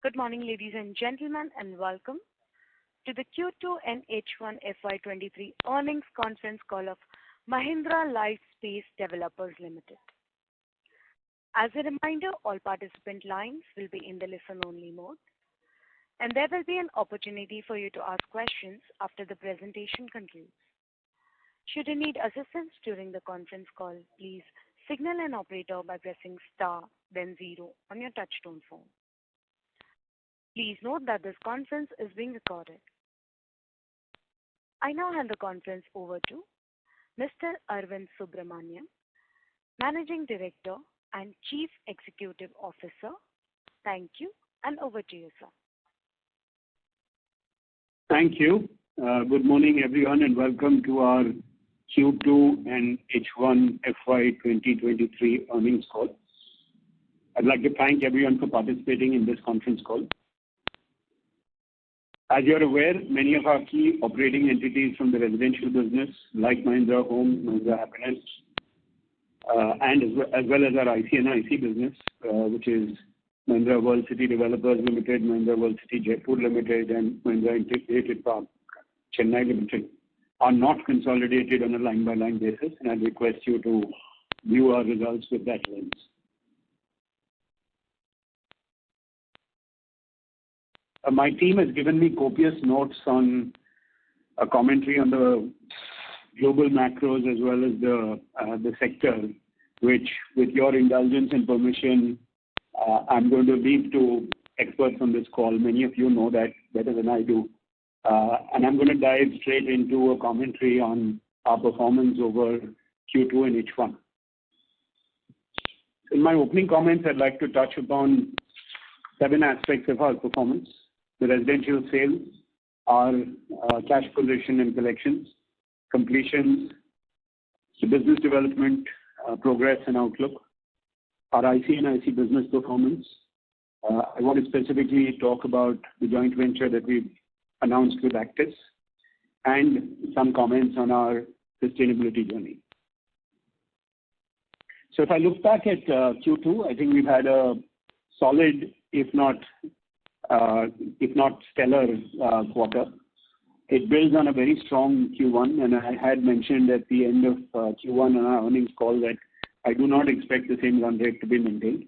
Good morning, ladies and gentlemen, and welcome to the Q2 and H1 FY23 earnings conference call of Mahindra Lifespace Developers Limited. As a reminder, all participant lines will be in the listen-only mode, and there will be an opportunity for you to ask questions after the presentation concludes. Should you need assistance during the conference call, please signal an operator by pressing star, then 0 on your touchtone phone. Please note that this conference is being recorded. I now hand the conference over to Mr. Arvind Subramanian, Managing Director and Chief Executive Officer. Thank you, and over to you, sir. Thank you. Good morning, everyone, and welcome to our Q2 and H1 FY 2023 earnings call. I'd like to thank everyone for participating in this conference call. As you're aware, many of our key operating entities from the residential business, like Mahindra Home, Mahindra Happinest, and as well as our IC and IC business, which is Mahindra World City Developers Limited, Mahindra World City Jaipur Limited, and Mahindra Integrated Park Chennai Limited, are not consolidated on a line-by-line basis, and I request you to view our results with that lens. My team has given me copious notes on a commentary on the global macros as well as the sector, which, with your indulgence and permission, I'm going to leave to experts on this call. Many of you know that better than I do. And I'm going to dive straight into a commentary on our performance over Q2 and H1. In my opening comments, I'd like to touch upon 7 aspects of our performance: the residential sales, our cash position and collections, completions, the business development, progress and outlook, our IC and IC business performance. I want to specifically talk about the joint venture that we've announced with Actis, and some comments on our sustainability journey. So if I look back at Q2, I think we've had a solid, if not stellar quarter. It builds on a very strong Q1, and I had mentioned at the end of Q1 on our earnings call that I do not expect the same run rate to be maintained.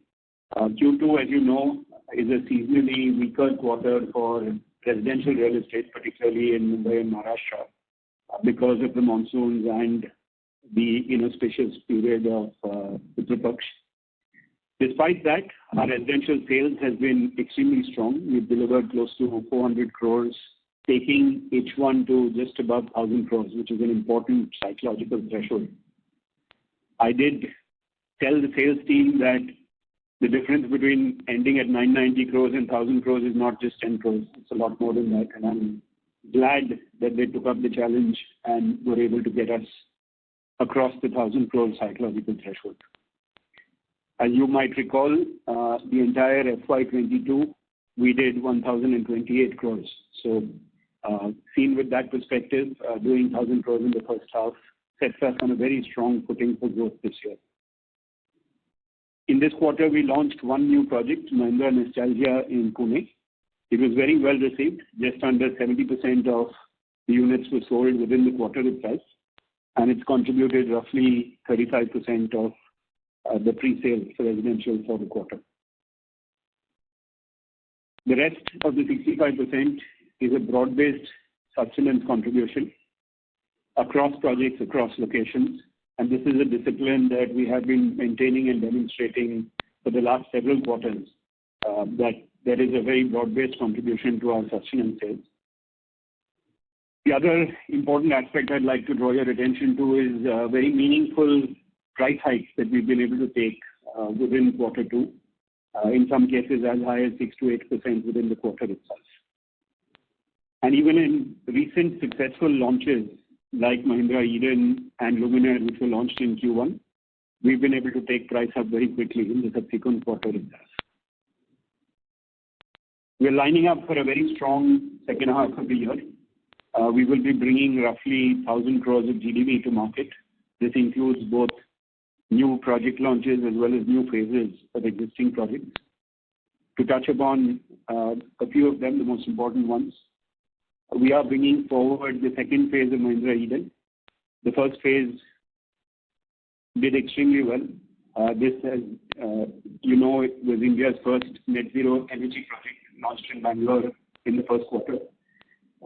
Q2, as you know, is a seasonally weaker quarter for residential real estate, particularly in Mumbai and Maharashtra, because of the monsoons and the inauspicious period of Pitru Paksh. Despite that, our residential sales has been extremely strong. We've delivered close to 400 crores, taking H1 to just above 1,000 crores, which is an important psychological threshold. I did tell the sales team that the difference between ending at 990 crores and 1,000 crores is not just 10 crores. It's a lot more than that, and I'm glad that they took up the challenge and were able to get us across the 1,000 crores psychological threshold. As you might recall, the entire FY22, we did 1,028 crores. So, seen with that perspective, doing 1,000 crores in the first half sets us on a very strong footing for growth this year. In this quarter, we launched one new project, Mahindra Nostalgia in Pune. It was very well received. Just under 70% of the units were sold within the quarter itself, and it's contributed roughly 35% of the pre-sale for residential for the quarter. The rest of the 65% is a broad-based sustenance contribution across projects, across locations, and this is a discipline that we have been maintaining and demonstrating for the last several quarters, that there is a very broad-based contribution to our sustenance sales. The other important aspect I'd like to draw your attention to is very meaningful price hikes that we've been able to take within quarter 2, in some cases as high as 6 to 8% within the quarter itself. And even in recent successful launches like Mahindra Eden and Luminaire, which were launched in Q1, we've been able to take price up very quickly in the subsequent quarter itself. We're lining up for a very strong second half of the year. We will be bringing roughly 1,000 crores of GDV to market. This includes both new project launches as well as new phases of existing projects. To touch upon a few of them, the most important ones. We are bringing forward the second phase of Mahindra Eden. The first phase did extremely well. This, as it was India's first net zero energy project launched in Bangalore in the first quarter.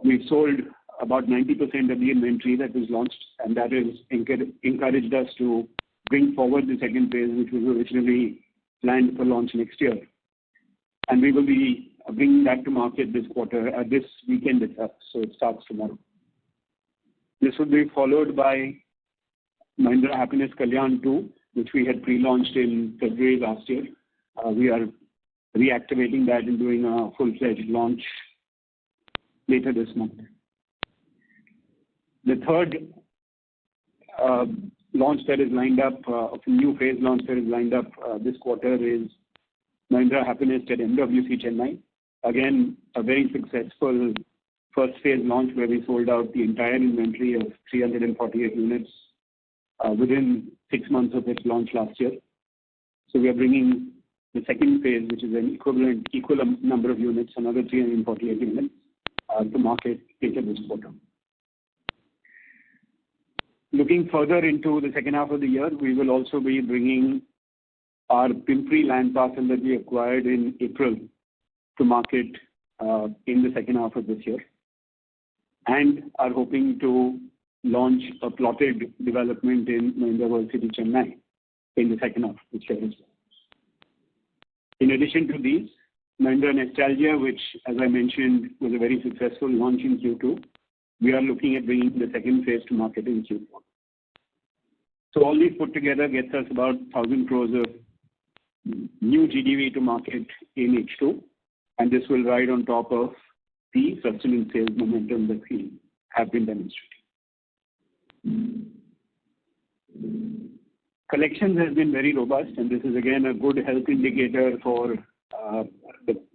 We've sold about 90% of the inventory that was launched, and that has encouraged us to bring forward the second phase, which was originally planned for launch next year. And we will be bringing that to market this quarter, this weekend itself, so it starts tomorrow. This will be followed by Mahindra Happiness Kalyan 2, which we had pre-launched in February last year. We are reactivating that and doing a full-fledged launch later this month. The third launch that is lined up, a new phase launch that is lined up this quarter is Mahindra Happiness at MWC Chennai. Again, a very successful first phase launch where we sold out the entire inventory of 348 units within 6 months of its launch last year. So we are bringing the second phase, which is an equal number of units, another 348 units, to market later this quarter. Looking further into the second half of the year, we will also be bringing our Pimpri land parcel that we acquired in April to market in the second half of this year, and are hoping to launch a plotted development in Mahindra World City, Chennai in the second half of this year as well. In addition to these, Mahindra Nostalgia, which, as I mentioned, was a very successful launch in Q2, we are looking at bringing the second phase to market in Q4. So all these put together gets us about 1,000 crores of new GDV to market in H2, and this will ride on top of the sustained sales momentum that we have been demonstrating. Collections has been very robust, and this is again a good health indicator for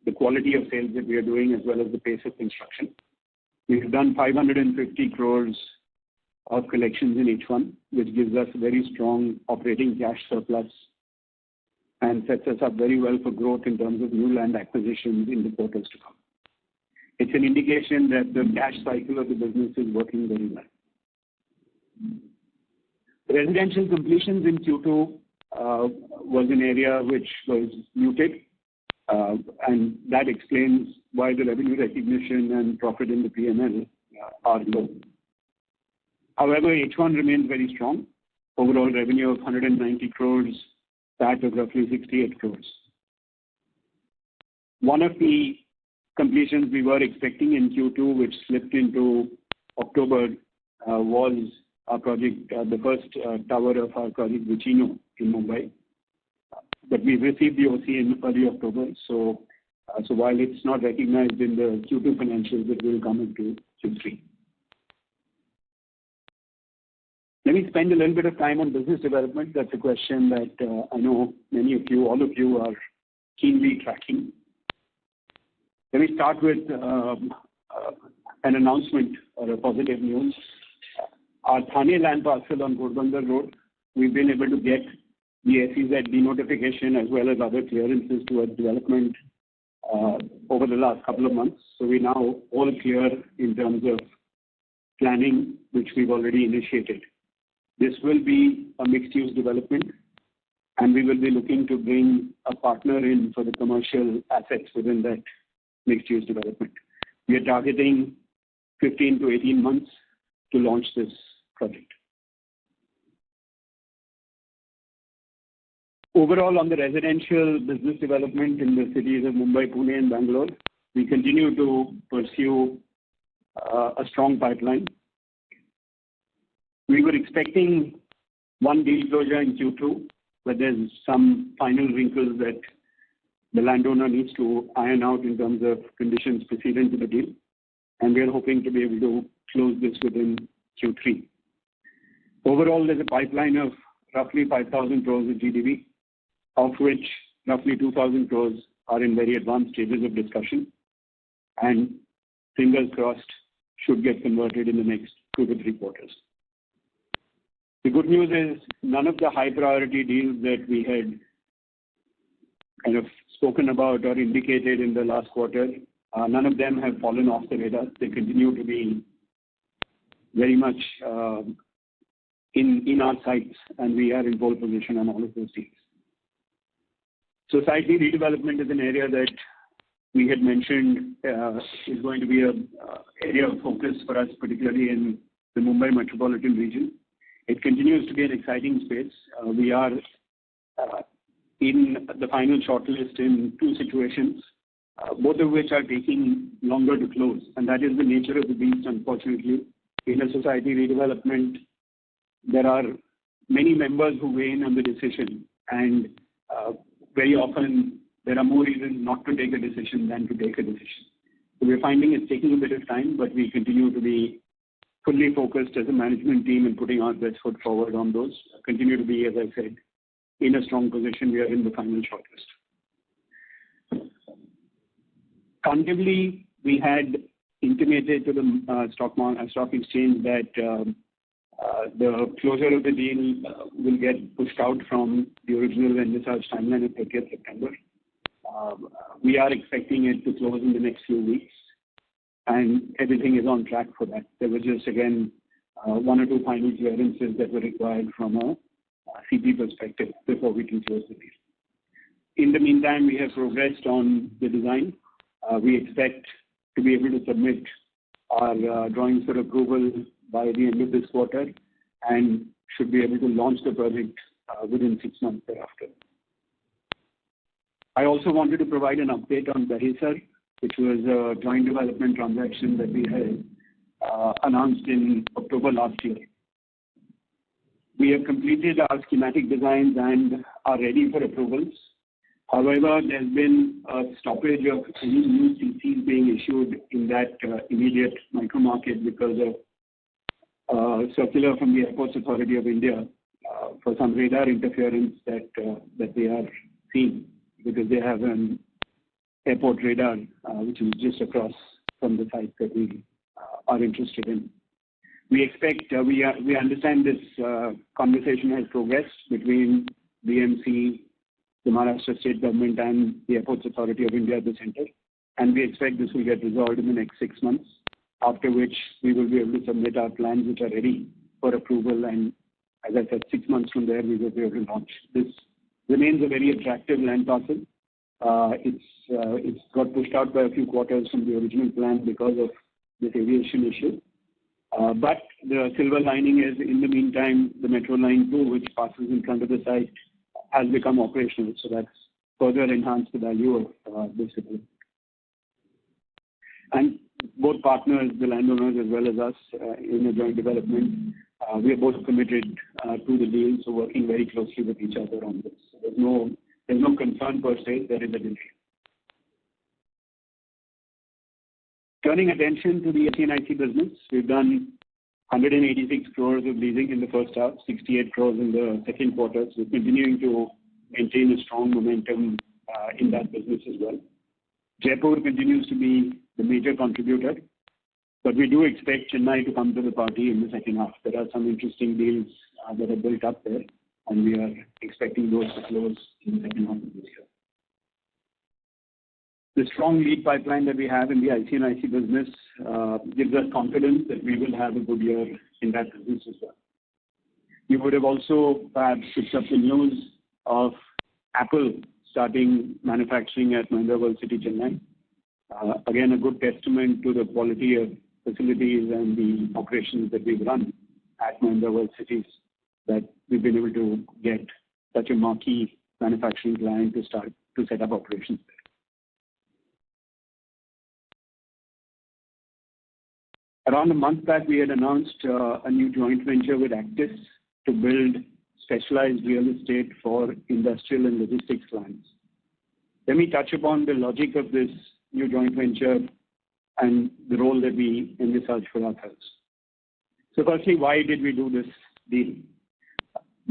the quality of sales that we are doing as well as the pace of construction. We've done 550 crores of collections in H1, which gives us a very strong operating cash surplus and sets us up very well for growth in terms of new land acquisitions in the quarters to come. It's an indication that the cash cycle of the business is working very well. Residential completions in Q2 was an area which was muted, and that explains why the revenue recognition and profit in the P&L are low. However, H1 remains very strong. Overall revenue of 190 crores, PAT of roughly 68 crores. One of the completions we were expecting in Q2, which slipped into October, was our project, the first tower of our project, Vicino in Mumbai. But we received the OC in early October, so while it's not recognized in the Q2 financials, it will come into Q3. Let me spend a little bit of time on business development. That's a question that I know many of you, all of you, are keenly tracking. Let me start with an announcement or a positive news. Our Thane land parcel on Ghodbunder Road, we've been able to get the SEZ denotification as well as other clearances towards development over the last couple of months. So we're now all clear in terms of planning, which we've already initiated. This will be a mixed-use development, and we will be looking to bring a partner in for the commercial assets within that mixed-use development. We are targeting 15 to 18 months to launch this project. Overall, on the residential business development in the cities of Mumbai, Pune, and Bangalore, we continue to pursue a strong pipeline. We were expecting one deal closure in Q2, but there's some final wrinkles that the landowner needs to iron out in terms of conditions precedent to the deal, and we are hoping to be able to close this within Q3. Overall, there's a pipeline of roughly 5,000 crores of GDV, of which roughly 2,000 crores are in very advanced stages of discussion, and fingers crossed should get converted in the next 2 to 3 quarters. The good news is none of the high priority deals that we had kind of spoken about or indicated in the last quarter, none of them have fallen off the radar. They continue to be very much in our sights, and we are in pole position on all of those deals. Society redevelopment is an area that we had mentioned is going to be an area of focus for us, particularly in the Mumbai metropolitan region. It continues to be an exciting space. We are in the final shortlist in 2 situations, both of which are taking longer to close. And that is the nature of the beast, unfortunately. In a society redevelopment, there are many members who weigh in on the decision. And very often, there are more reasons not to take a decision than to take a decision. So we're finding it's taking a bit of time, but we continue to be fully focused as a management team and putting our best foot forward on those. Continue to be, as I said, in a strong position. We are in the final shortlist. Tentatively, we had intimated to the stock exchange that the closure of the deal will get pushed out from the original envisaged timeline of 30th September. We are expecting it to close in the next few weeks, and everything is on track for that. There was just, again, 1 or 2 final clearances that were required from a CP perspective before we can close the deal. In the meantime, we have progressed on the design. We expect to be able to submit our drawings for approval by the end of this quarter and should be able to launch the project within 6 months thereafter. I also wanted to provide an update on Dahisar, which was a joint development transaction that we had announced in October last year. We have completed our schematic designs and are ready for approvals. However, there's been a stoppage of any new CCs being issued in that immediate micro market because of circular from the Airports Authority of India for some radar interference that they are seeing, because they have an airport radar which is just across from the site that we are interested in. We expect, we understand this conversation has progressed between BMC, the Maharashtra State Government, and the Airports Authority of India at the center, and we expect this will get resolved in the next 6 months, after which we will be able to submit our plans which are ready for approval, and as I said, 6 months from there we will be able to launch. This remains a very attractive land parcel. It's got pushed out by a few quarters from the original plan because of this aviation issue. But the silver lining is, in the meantime, the Metro Line 2, which passes in front of the site, has become operational. So that's further enhanced the value of this development. And both partners, the landowners as well as us, in a joint development, we are both committed to the deal, so working very closely with each other on this. So there's no concern per se, there is a delay. Turning attention to the IC business, we've done 186 crores of leasing in the first half, 68 crores in the second quarter. So we're continuing to maintain a strong momentum in that business as well. Jaipur continues to be the major contributor, but we do expect Chennai to come to the party in the second half. There are some interesting deals that are built up there, and we are expecting those to close in the second half of this year. The strong lead pipeline that we have in the IC business gives us confidence that we will have a good year in that business as well. You would have also perhaps picked up the news of Apple starting manufacturing at Mahindra World City, Chennai. Again, a good testament to the quality of facilities and the operations that we've run at Mahindra World Cities, that we've been able to get such a marquee manufacturing client to set up operations there. Around a month back, we had announced a new joint venture with Actis to build specialized real estate for industrial and logistics clients. Let me touch upon the logic of this new joint venture and the role that we envisage for ourselves. So firstly, why did we do this deal?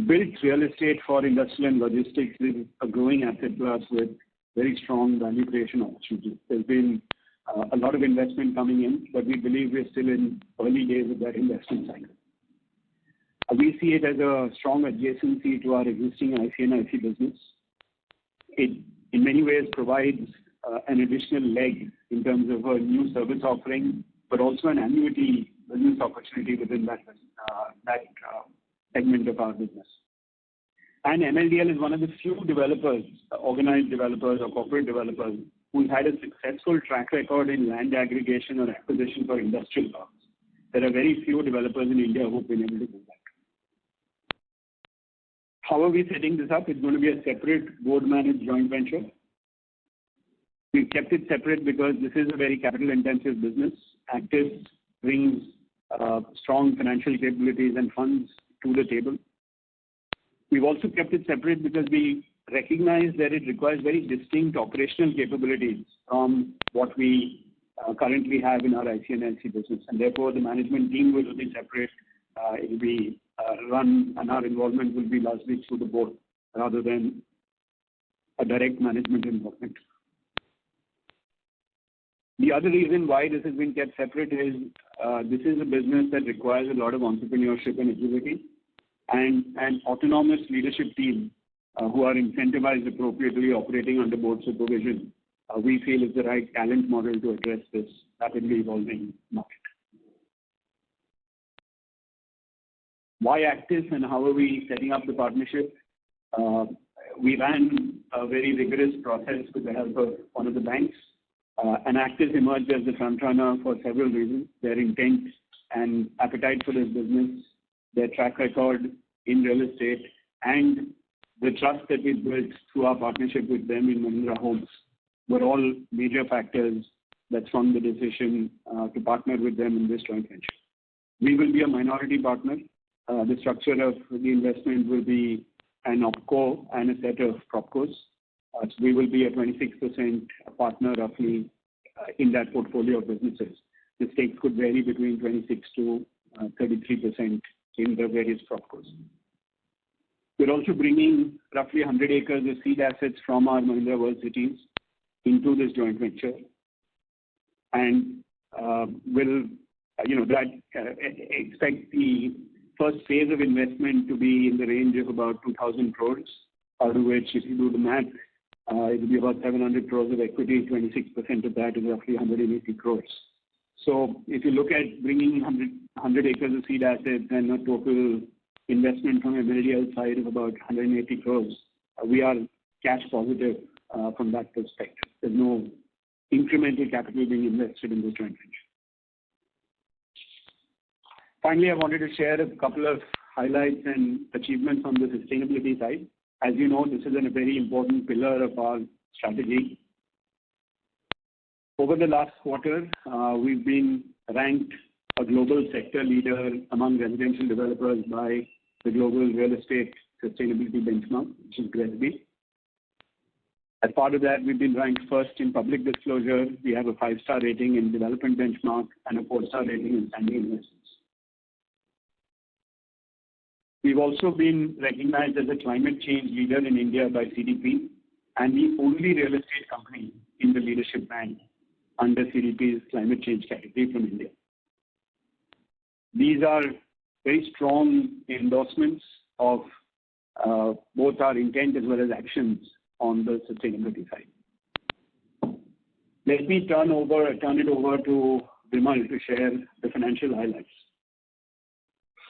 Built real estate for industrial and logistics is a growing asset class with very strong value creation opportunities. There's been a lot of investment coming in, but we believe we're still in early days of that investment cycle. We see it as a strong adjacency to our existing IC business. It in many ways provides an additional leg in terms of a new service offering, but also an annuity business opportunity within that segment of our business. And MLDL is one of the few developers, organized developers or corporate developers, who's had a successful track record in land aggregation or acquisition for industrial parks. There are very few developers in India who've been able to do that. How are we setting this up? It's going to be a separate board-managed joint venture. We've kept it separate because this is a very capital-intensive business. Actis brings strong financial capabilities and funds to the table. We've also kept it separate because we recognize that it requires very distinct operational capabilities from what we currently have in our IC&LC business, and therefore the management team will be separate. It will be run, and our involvement will be largely through the board rather than a direct management involvement. The other reason why this has been kept separate is this is a business that requires a lot of entrepreneurship and agility, and an autonomous leadership team who are incentivized appropriately operating under board supervision, we feel is the right talent model to address this rapidly evolving market. Why Actis and how are we setting up the partnership? We ran a very rigorous process with the help of one of the banks, and Actis emerged as the front runner for several reasons: their intent and appetite for this business, their track record in real estate, and the trust that we built through our partnership with them in Mahindra Homes were all major factors that swung the decision to partner with them in this joint venture. We will be a minority partner. The structure of the investment will be an opco and a set of propcos. So we will be a 26% partner roughly in that portfolio of businesses. The stakes could vary between 26 to 33% in the various propcos. We're also bringing roughly 100 acres of seed assets from our Mahindra World Cities into this joint venture, and expect the first phase of investment to be in the range of about 2,000 crores, out of which, if you do the math, it will be about 700 crores of equity. 26% of that is roughly 180 crores. So if you look at bringing 100 acres of seed assets and a total investment from MLDL side of about 180 crores, we are cash positive from that perspective. There's no incremental capital being invested in this joint venture. Finally, I wanted to share a couple of highlights and achievements on the sustainability side. As you know, this is a very important pillar of our strategy. Over the last quarter, we've been ranked a global sector leader among residential developers by the Global Real Estate Sustainability Benchmark, which is GRESB. As part of that, we've been ranked first in public disclosure. We have a 5-star rating in development benchmark and a 4-star rating in standing investments. We've also been recognized as a climate change leader in India by CDP, and the only real estate company in the leadership band under CDP's climate change category from India. These are very strong endorsements of both our intent as well as actions on the sustainability side. Let me turn it over to Vimal to share the financial highlights.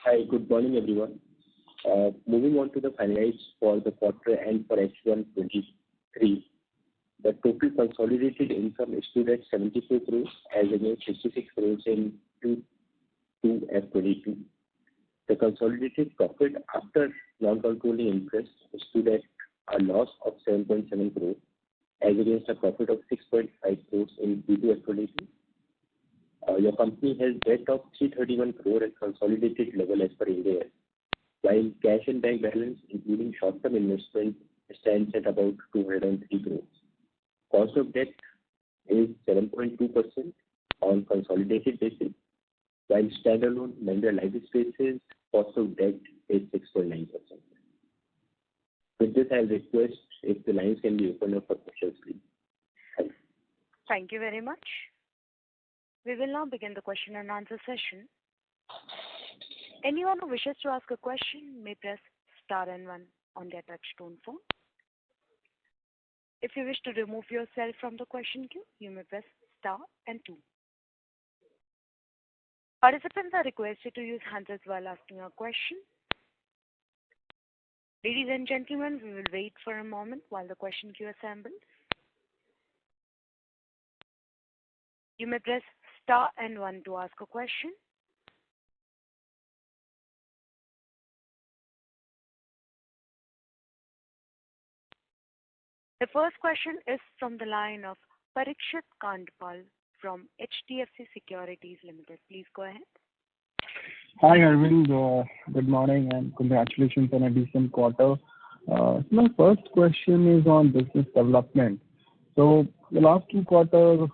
Hi, good morning, everyone. Moving on to the highlights for the quarter and for FY23. The total consolidated income stood at 74 crores as against 66 crores in Q2 FY22. The consolidated profit after non-controlling interest stood at a loss of 7.7 crores as against a profit of 6.5 crores in Q2 FY22. Your company has debt of 331 crore at consolidated level as per India, while cash and bank balance, including short-term investment, stands at about 203 crores. Cost of debt is 7.2% on consolidated basis, while standalone Mahindra Lifespace's cost of debt is 6.9%. With this, I'll request if the lines can be opened up for questions, please. Thank you very much. We will now begin the question and answer session. Anyone who wishes to ask a question may press star and one on their touchtone phone. If you wish to remove yourself from the question queue, you may press star and 2. Participants are requested to use handsets while asking a question. Ladies and gentlemen, we will wait for a moment while the question queue assembles. You may press star and 1 to ask a question. The first question is from the line of Parikshit Kandpal from HDFC Securities Limited. Please go ahead. Hi, Arvind. Good morning and congratulations on a decent quarter. My first question is on business development. So the last 2 quarters,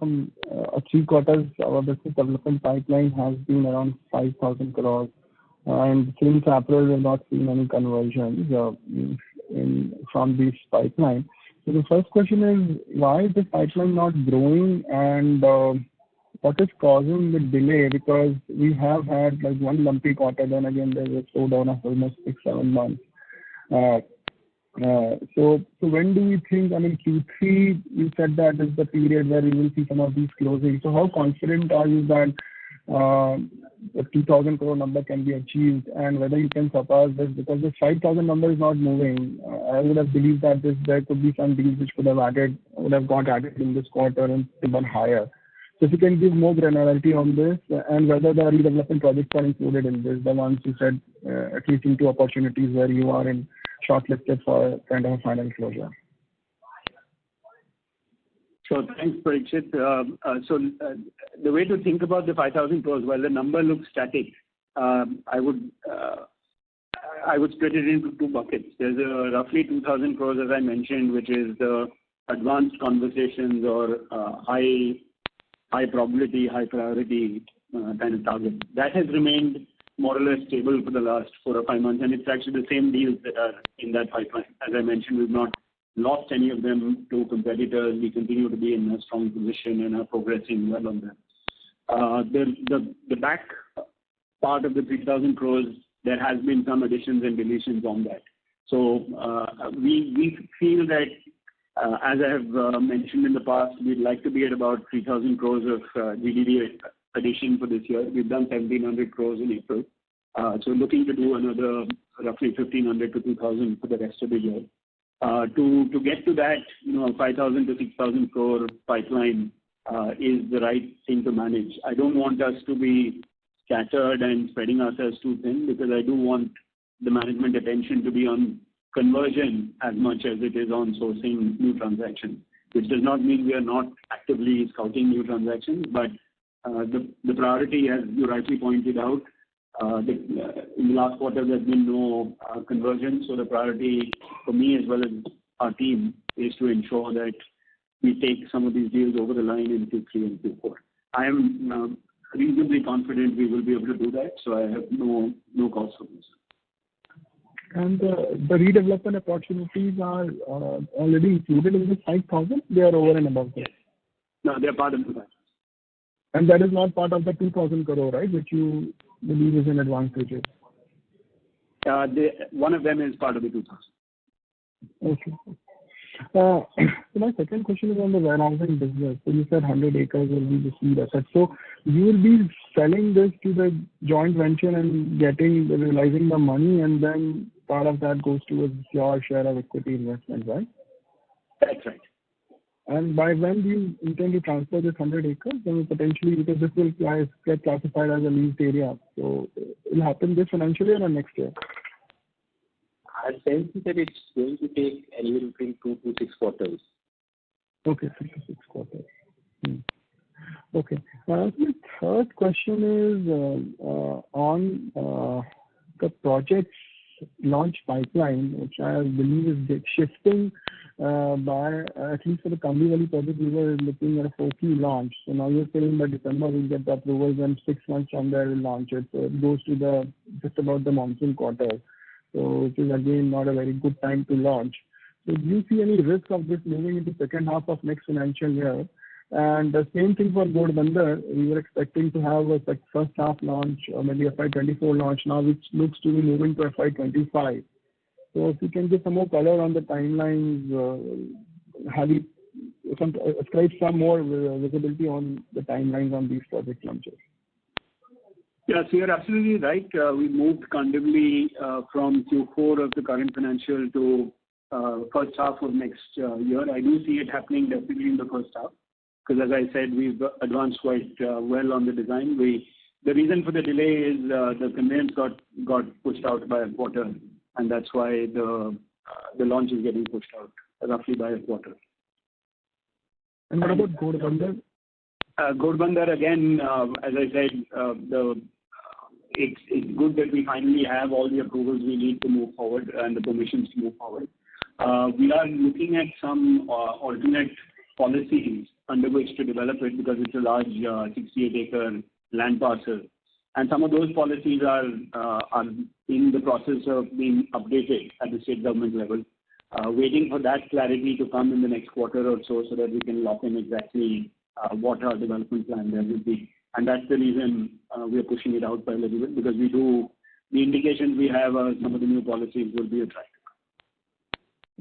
3 quarters, our business development pipeline has been around 5,000 crores. And since April, we've not seen any conversions from this pipeline. So the first question is, why is this pipeline not growing, and what is causing the delay? Because we have had like one lumpy quarter, then again there's a slowdown of almost 6-7 months. So when do you think, I mean, Q3, you said that is the period where we will see some of these closing. So how confident are you that the 2,000 crore number can be achieved, and whether you can surpass this? Because this 5,000 number is not moving. I would have believed that there could be some deals which would have got added in this quarter and even higher. So if you can give more granularity on this, and whether the redevelopment projects are included in this, the ones you said at least into opportunities where you are in shortlisted for kind of a final closure. So thanks, Parikshit. The way to think about the 5,000 crores, while the number looks static, I would split it into 2 buckets. There's roughly 2,000 crores, as I mentioned, which is the advanced conversations or high probability, high priority kind of target. That has remained more or less stable for the last 4 or 5 months, and it's actually the same deals that are in that pipeline. As I mentioned, we've not lost any of them to competitors. We continue to be in a strong position and are progressing well on them. The back part of the 3,000 crores, there has been some additions and deletions on that. So we feel that, as I have mentioned in the past, we'd like to be at about 3,000 crores of GDV addition for this year. We've done 1,700 crores in April. So looking to do another roughly 1,500 to 2,000 for the rest of the year. To get to that, 5,000 to 6,000 crore pipeline is the right thing to manage. I don't want us to be scattered and spreading ourselves too thin, because I do want the management attention to be on conversion as much as it is on sourcing new transactions, which does not mean we are not actively scouting new transactions, but the priority, as you rightly pointed out, in the last quarter there's been no conversion. So the priority for me as well as our team is to ensure that we take some of these deals over the line in Q3 and Q4. I am reasonably confident we will be able to do that, so I have no cause for this. And the redevelopment opportunities are already included in the 5,000? They are over and above that? No, they are part of the 5,000. And that is not part of the 2,000 crore, right, which you believe is in advanced stages? One of them is part of the 2,000. Okay. So my second question is on the warehousing business. So you said 100 acres will be the seed asset. So you will be selling this to the joint venture and realizing the money, and then part of that goes towards your share of equity investment, right? That's right. And by when do you intend to transfer this 100 acres? And potentially, because this will get classified as a leased area. So it will happen this financial year or next year? I sense that it's going to take anywhere between 2 to 6 quarters. Okay, 3 to 6 quarters. Okay. My third question is on the project's launch pipeline, which I believe is shifting by, at least for the Kandivali project, we were looking at a 4Q launch. So now you're saying by December we'll get the approvals, and 6 months from there we'll launch it. So it goes to just about the monsoon quarter. So which is again not a very good time to launch. So do you see any risk of this moving into second half of next financial year? And the same thing for Ghodbunder. We were expecting to have a first half launch or maybe FY24 launch now, which looks to be moving to FY25. So if you can give some more color on the timelines, have you ascribe some more visibility on the timelines on these project launches? Yes, you're absolutely right. We moved Kandivali from Q4 of the current financial to first half of next year. I do see it happening definitely in the first half, because as I said, we've advanced quite well on the design. The reason for the delay is the conveyance got pushed out by a quarter, and that's why the launch is getting pushed out roughly by a quarter. And what about Ghodbunder? Ghodbunder, again, as I said, it's good that we finally have all the approvals we need to move forward and the permissions to move forward. We are looking at some alternate policies under which to develop it, because it's a large 68-acre land parcel. And some of those policies are in the process of being updated at the state government level. Waiting for that clarity to come in the next quarter or so that we can lock in exactly what our development plan there will be. And that's the reason we are pushing it out by a little bit, because the indications we have are some of the new policies will be attractive.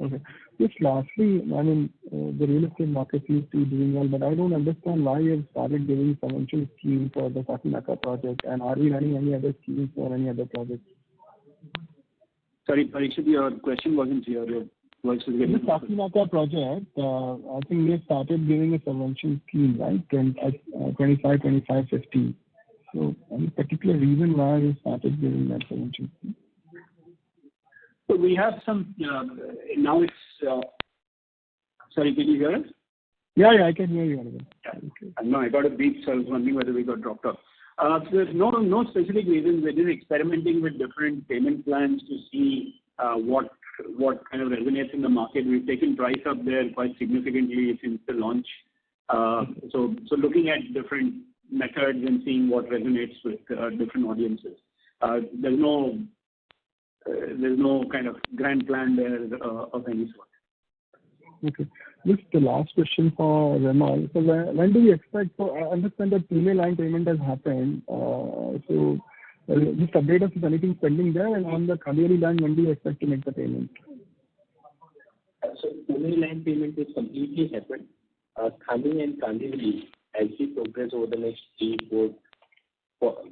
Okay. Just lastly, the real estate market seems to be doing well, but I don't understand why you have started giving subvention scheme for the Sakinaka project, and are we running any other schemes for any other projects? Sorry, Parikshit, your question wasn't clear. Your voice was getting... The Sakinaka project, I think we have started giving a subvention scheme, right? 25, 25, 50. So any particular reason why we started giving that subvention scheme? So we have some, now it's, sorry, can you hear us? Yeah, I can hear you. Yeah. Okay. No, I got a beep, so I was wondering whether we got dropped off. So there's no specific reason. We're just experimenting with different payment plans to see what kind of resonates in the market. We've taken price up there quite significantly since the launch. So looking at different methods and seeing what resonates with different audiences. There's no kind of grand plan there of any sort. Okay. Just the last question for Remal. So when do we expect, so I understand that Pune line payment has happened. So just update us if anything pending there, and on the Kandivali line, when do you expect to make the payment? So Pune line payment is completely happened. Thane and Kandivali, as we progress over the next 3-4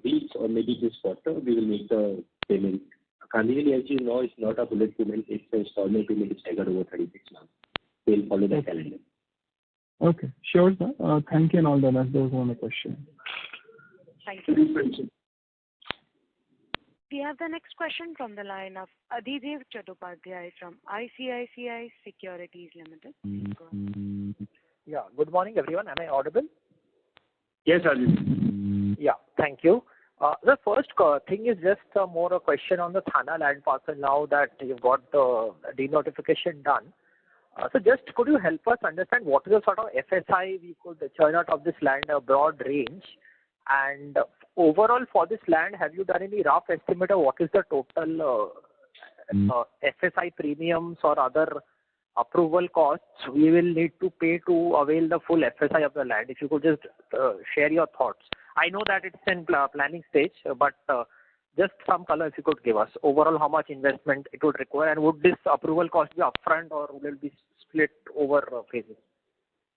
weeks or maybe this quarter, we will make the payment. Kandivali, as you know, is not a bullet payment. It's an installment payment. It's staggered over 36 months. We'll follow the calendar. Okay, sure, sir. Thank you and all the best. Those were my questions. Thank you. We have the next question from the line of Adhidev Chattopadhyay from ICICI Securities Limited. Yeah, good morning, everyone. Am I audible? Yes, Adhidev. Yeah, thank you. The first thing is just more a question on the Thana land parcel now that you've got the denotification done. So just could you help us understand what is the sort of FSI we could churn out of this land, a broad range? And overall for this land, have you done any rough estimate of what is the total FSI premiums or other approval costs we will need to pay to avail the full FSI of the land? If you could just share your thoughts. I know that it's in planning stage, but just some color if you could give us. Overall, how much investment it would require, and would this approval cost be upfront or will it be split over phases?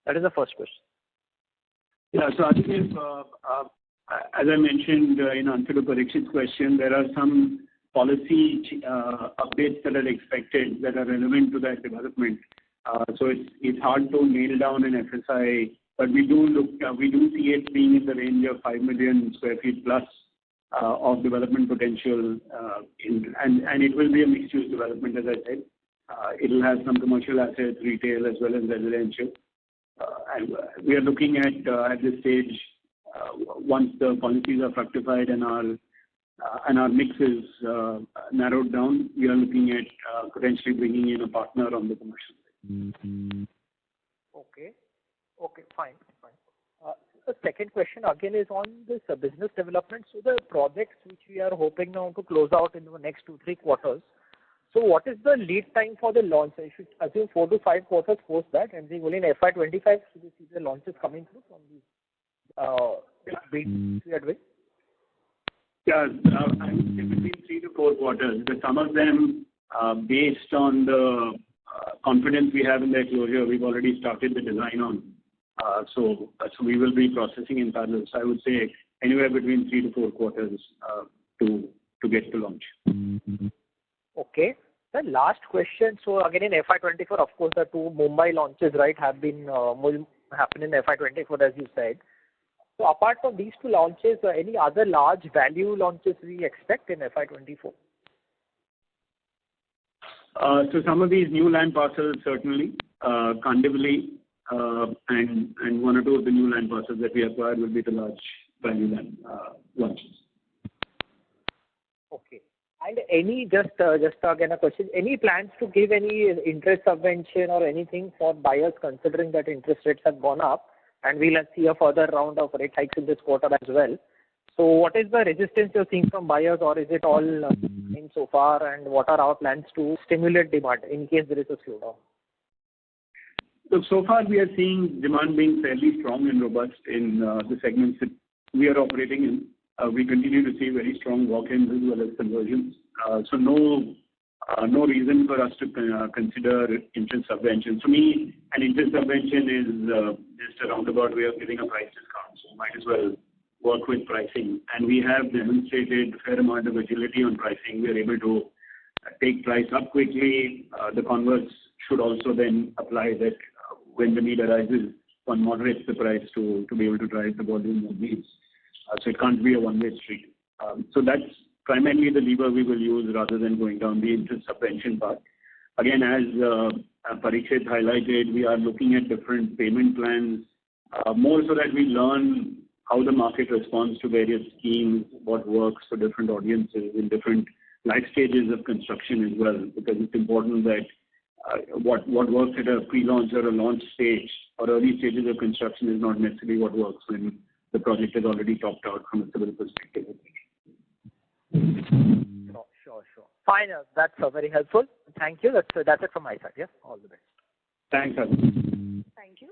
That is the first question. Yeah, so I think as I mentioned in answer to Parikshit's question, there are some policy updates that are expected that are relevant to that development. So it's hard to nail down an FSI, but we do see it being in the range of 5 million square feet plus of development potential, and it will be a mixed-use development, as I said. It will have some commercial assets, retail, as well as residential. And we are looking at this stage, once the policies are fructified and our mix is narrowed down, we are looking at potentially bringing in a partner on the commercial side. Okay, fine. The second question again is on this business development. So the projects which we are hoping now to close out in the next 2-3 quarters. So what is the lead time for the launch? If you assume 4 to 5 quarters post that, and only in FY25 should we see the launches coming through from these bids we are doing? Yeah, I would say between 3 to 4 quarters. But some of them, based on the confidence we have in their closure, we've already started the design on. So we will be processing in parallel. So I would say anywhere between 3 to 4 quarters to get to launch. Okay. The last question. So again, in FY24, of course, the 2 Mumbai launches, right, have been will happen in FY24, as you said. So apart from these 2 launches, any other large value launches we expect in FY24? So some of these new land parcels, certainly, Kandivali, and 1 or 2 of the new land parcels that we acquired will be the large value land launches. Okay. And any, just again a question, any plans to give any interest subvention or anything for buyers, considering that interest rates have gone up, and we'll see a further round of rate hikes in this quarter as well? So what is the resistance you're seeing from buyers, or is it all in so far, and what are our plans to stimulate demand in case there is a slowdown? So far we are seeing demand being fairly strong and robust in the segments that we are operating in. We continue to see very strong walk-ins as well as conversions. So no reason for us to consider interest subvention. For me, an interest subvention is just a roundabout way of giving a price discount. So might as well work with pricing. And we have demonstrated a fair amount of agility on pricing. We are able to take price up quickly. The converse should also then apply that when the need arises, one moderates the price to be able to drive the volume of leads. So it can't be a one-way street. So that's primarily the lever we will use rather than going down the interest subvention path. Again, as Parikshit highlighted, we are looking at different payment plans, more so that we learn how the market responds to various schemes, what works for different audiences in different life stages of construction as well, because it's important that what works at a pre-launch or a launch stage or early stages of construction is not necessarily what works when the project is already topped out from a civil perspective. Sure. Fine. That's very helpful. Thank you. That's it from my side. Yeah. All the best. Thanks, Arun. Thank you.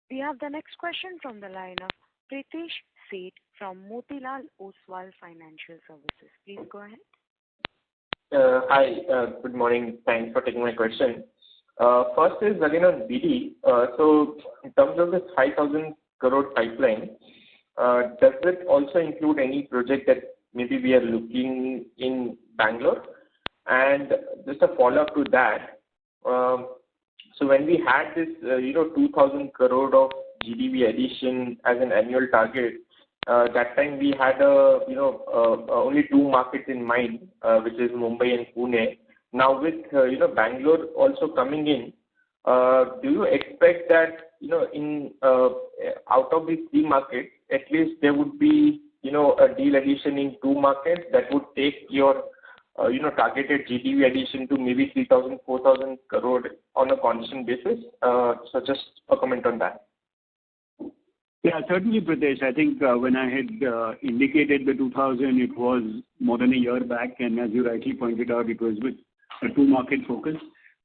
We have the next question from the line of Pritesh Seth from Motilal Oswal Financial Services. Please go ahead. Hi. Good morning. Thanks for taking my question. First is again on BD. So in terms of this 5,000 crore pipeline, does it also include any project that maybe we are looking in Bangalore? And just a follow-up to that, so when we had this, 2,000 crore of GDV addition as an annual target, that time we had, only 2 markets in mind, which is Mumbai and Pune. Now with, Bangalore also coming in, do you expect that, in out of these 3 markets, at least there would be, a deal addition in 2 markets that would take your, targeted GDV addition to maybe 3,000, 4,000 crore on a constant basis? So just a comment on that. Yeah, certainly, Pritesh. I think when I had indicated the 2,000, it was more than a year back, and as you rightly pointed out, it was with a 2-market focus.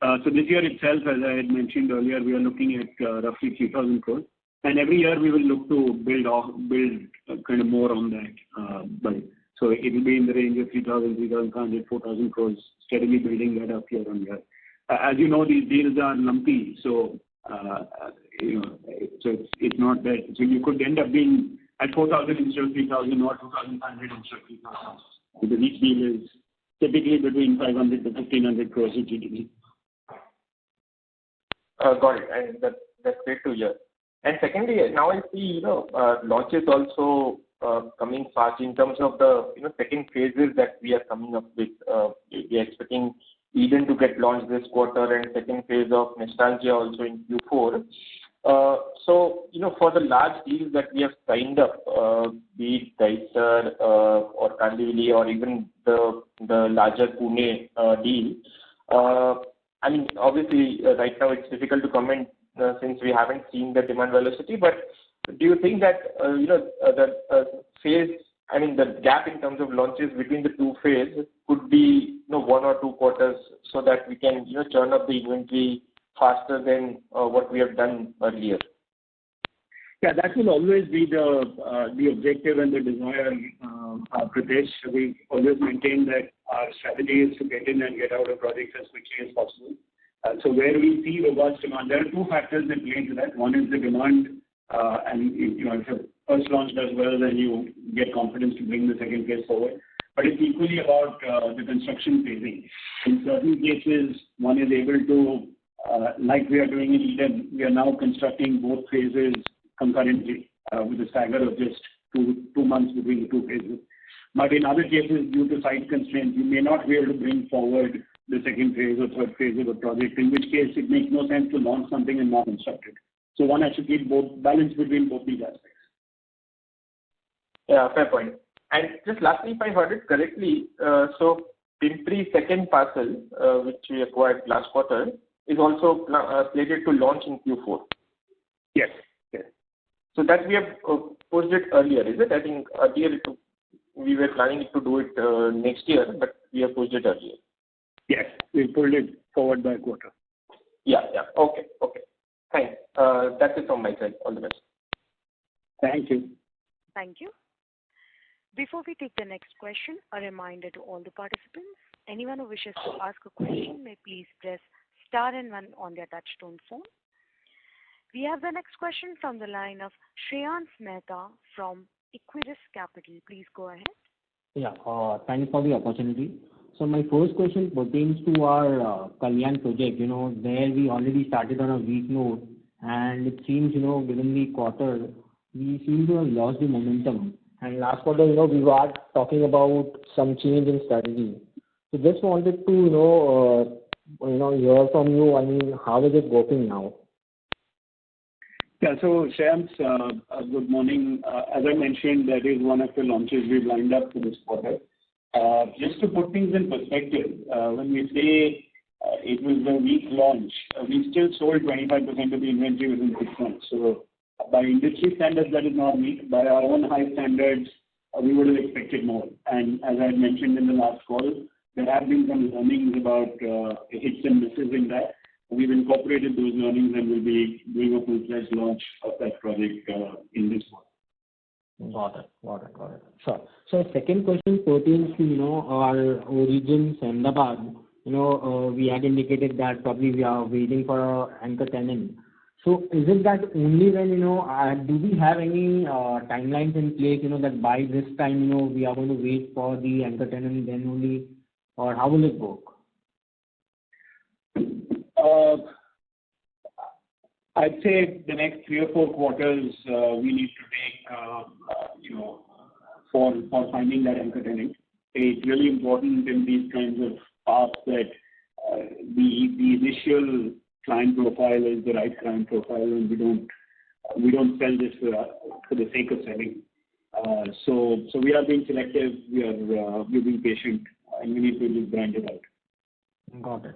So this year itself, as I had mentioned earlier, we are looking at roughly 3,000 crores. And every year we will look to build kind of more on that. So it will be in the range of 3,000, 3,500, 4,000 crores, steadily building that up year on year. As you know, these deals are lumpy, so so it's not that. So you could end up being at 4,000 instead of 3,000 or 2,500 instead of 3,000. Because each deal is typically between 500 to 1,500 crores of GDP. Got it. And that's great to hear. And secondly, now I see, launches also coming fast in terms of the, second phases that we are coming up with. We are expecting Eden to get launched this quarter and second phase of Nostalgia also in Q4. So, for the large deals that we have signed up, be it Dahisar or Kandivali or even the larger Pune deal, I mean, obviously, right now it's difficult to comment since we haven't seen the demand velocity, but do you think that, the phase, I mean, the gap in terms of launches between the 2 phases could be, 1 or 2 quarters so that we can, churn up the inventory faster than what we have done earlier? Yeah, that will always be the objective and the desire, Pritesh. We always maintain that our strategy is to get in and get out of projects as quickly as possible. So where we see robust demand, there are two factors that play into that. One is the demand, and if your first launch does well, then you get confidence to bring the second phase forward. But it's equally about the construction phasing. In certain cases, one is able to, like we are doing in Eden, we are now constructing both phases concurrently with a stagger of just two months between the two phases. But in other cases, due to site constraints, you may not be able to bring forward the second phase or third phase of a project, in which case it makes no sense to launch something and not construct it. So one has to keep balance between both these aspects. Yeah, fair point. And just lastly, if I heard it correctly, so Pimpri second parcel, which we acquired last quarter, is also slated to launch in Q4. Yes. So that we have pushed it earlier, is it? I think earlier we were planning to do it next year, but we have pushed it earlier. Yes, we pulled it forward by a quarter. Yeah. Okay. Thanks. That's it from my side. All the best. Thank you. Thank you. Before we take the next question, a reminder to all the participants, anyone who wishes to ask a question may please press star and 1 on their touchtone phone. We have the next question from the line of Shreyans Mehta from Equirus Capital. Please go ahead. Yeah, thanks for the opportunity. So my first question pertains to our Kalyan project. There we already started on a weak note, and it seems, within the quarter, we seem to have lost the momentum. And last quarter, we were talking about some change in strategy. So just wanted to, hear from you. I mean, how is it working now? Yeah, so Shyams, good morning. As I mentioned, that is one of the launches we've lined up for this quarter. Just to put things in perspective, when we say it was a weak launch, we still sold 25% of the inventory within 6 months. So by industry standards, that is not weak. By our own high standards, we would have expected more. And as I mentioned in the last call, there have been some learnings about hits and misses in that. We've incorporated those learnings and will be doing a full-fledged launch of that project in this quarter. Got it. Sure. So second question pertains to, our origins, Ahmedabad. We had indicated that probably we are waiting for an anchor tenant. So is it that only when, do we have any timelines in place, that by this time, we are going to wait for the anchor tenant then only, or how will it work? I'd say the next 3 or 4 quarters we need to take, for finding that anchor tenant. It's really important in these kinds of paths that the initial client profile is the right client profile, and we don't sell this for the sake of selling. So we are being selective. We're being patient, and we need to just grind it out. Got it.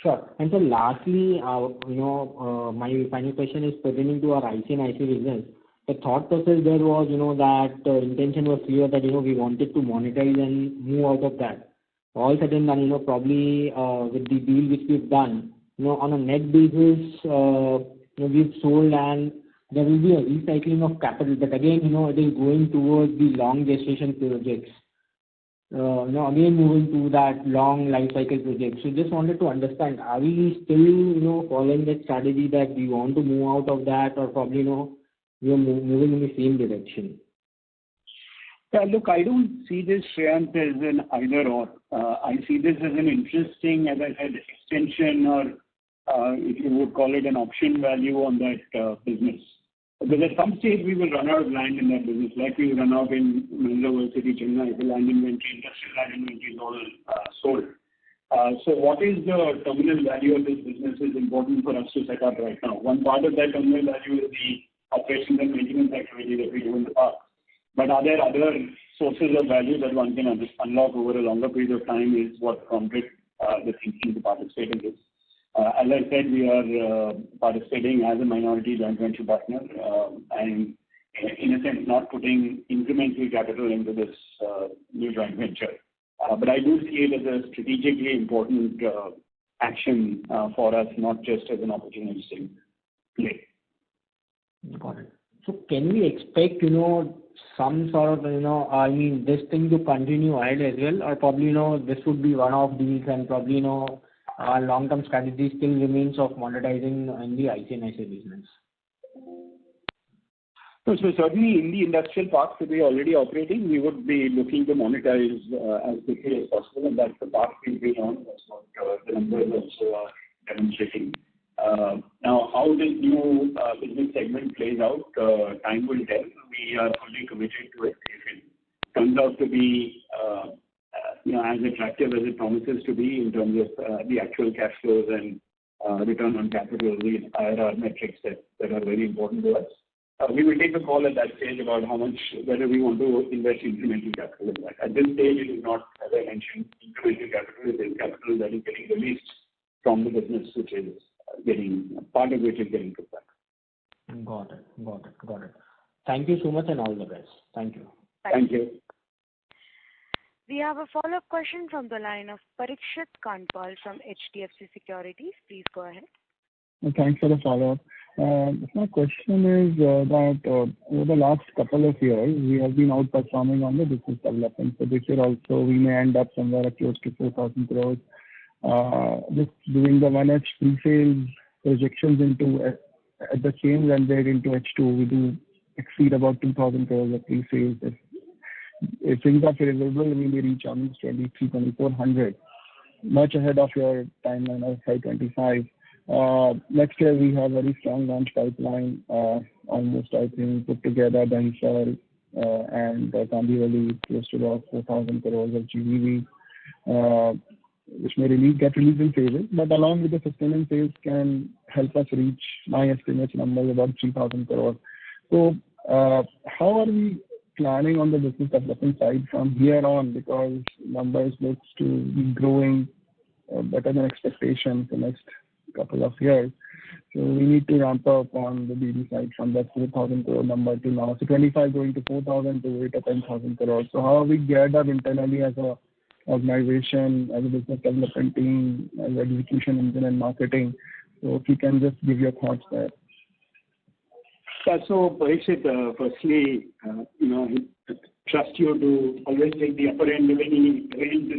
Sure. And so lastly, my final question is pertaining to our IC and IC business. The thought process there was, that the intention was clear that, we wanted to monetize and move out of that. All said and done, probably with the deal which we've done, on a net basis, we've sold and there will be a recycling of capital. But again, it is going towards the long gestation projects. Again moving to that long life cycle project. So just wanted to understand, are we still, following that strategy that we want to move out of that, or probably, we are moving in the same direction? Yeah, look, I don't see this, Shreyans, as an either or. I see this as an interesting, as I said, extension, or if you would call it an option value on that business. Because at some stage we will run out of land in that business, like we run out in Mahindra World City, Chennai. The land inventory, industrial land inventory is all sold. So what is the terminal value of this business is important for us to set up right now. One part of that terminal value is the operations and maintenance activity that we do in the park. But are there other sources of value that one can unlock over a longer period of time is what prompted the thinking to participate in this. As I said, we are participating as a minority joint venture partner and in a sense not putting incremental capital into this new joint venture. But I do see it as a strategically important action for us, not just as an opportunistic play. Got it. So can we expect, some sort of, I mean, this thing to continue ahead as well, or probably, this would be one of these and probably, our long-term strategy still remains of monetizing in the IC and IC business? So certainly in the industrial parks that we are already operating, we would be looking to monetize as quickly as possible, and that's the path we've been on. That's what the numbers also are demonstrating. Now, how this new business segment plays out, time will tell. We are fully committed to it. If it turns out to be as attractive as it promises to be in terms of the actual cash flows and return on capital, the IRR metrics that are very important to us, we will take a call at that stage about how much, whether we want to invest incremental capital in that. At this stage, it is not, as I mentioned, incremental capital. It is capital that is getting released from the business, which is part of which is getting put back. Got it. Thank you so much and all the best. Thank you. Thank you. We have a follow-up question from the line of Parikshit Kandpal from HDFC Securities. Please go ahead. Thanks for the follow-up. My question is that over the last couple of years, we have been outperforming on the business development. So this year also, we may end up somewhere close to 4,000 crores. Just doing the 1H pre-sales projections at the same run rate into H2, we do exceed about 2,000 crores of pre-sales. If things are favorable, we may reach almost 2,400, much ahead of your timeline of FY23. Next year, we have very strong launch pipeline, almost, I think, put together, Dahisar and Kandivali, close to about 4,000 crores of GDV, which may get released in phases, but along with the sustaining sales can help us reach my estimate number about 3,000 crores. So how are we planning on the business development side from here on, because numbers looks to be growing better than expectations the next couple of years. So we need to ramp up on the BD side from that 4,000 crore number to now. So 25 going to 4,000 to 8 or 10,000 crores. So how are we geared up internally as a organization, as a business development team, as execution engine and marketing? So if you can just give your thoughts there. Yeah, so Parikshit, firstly, trust you to always take the upper end of any range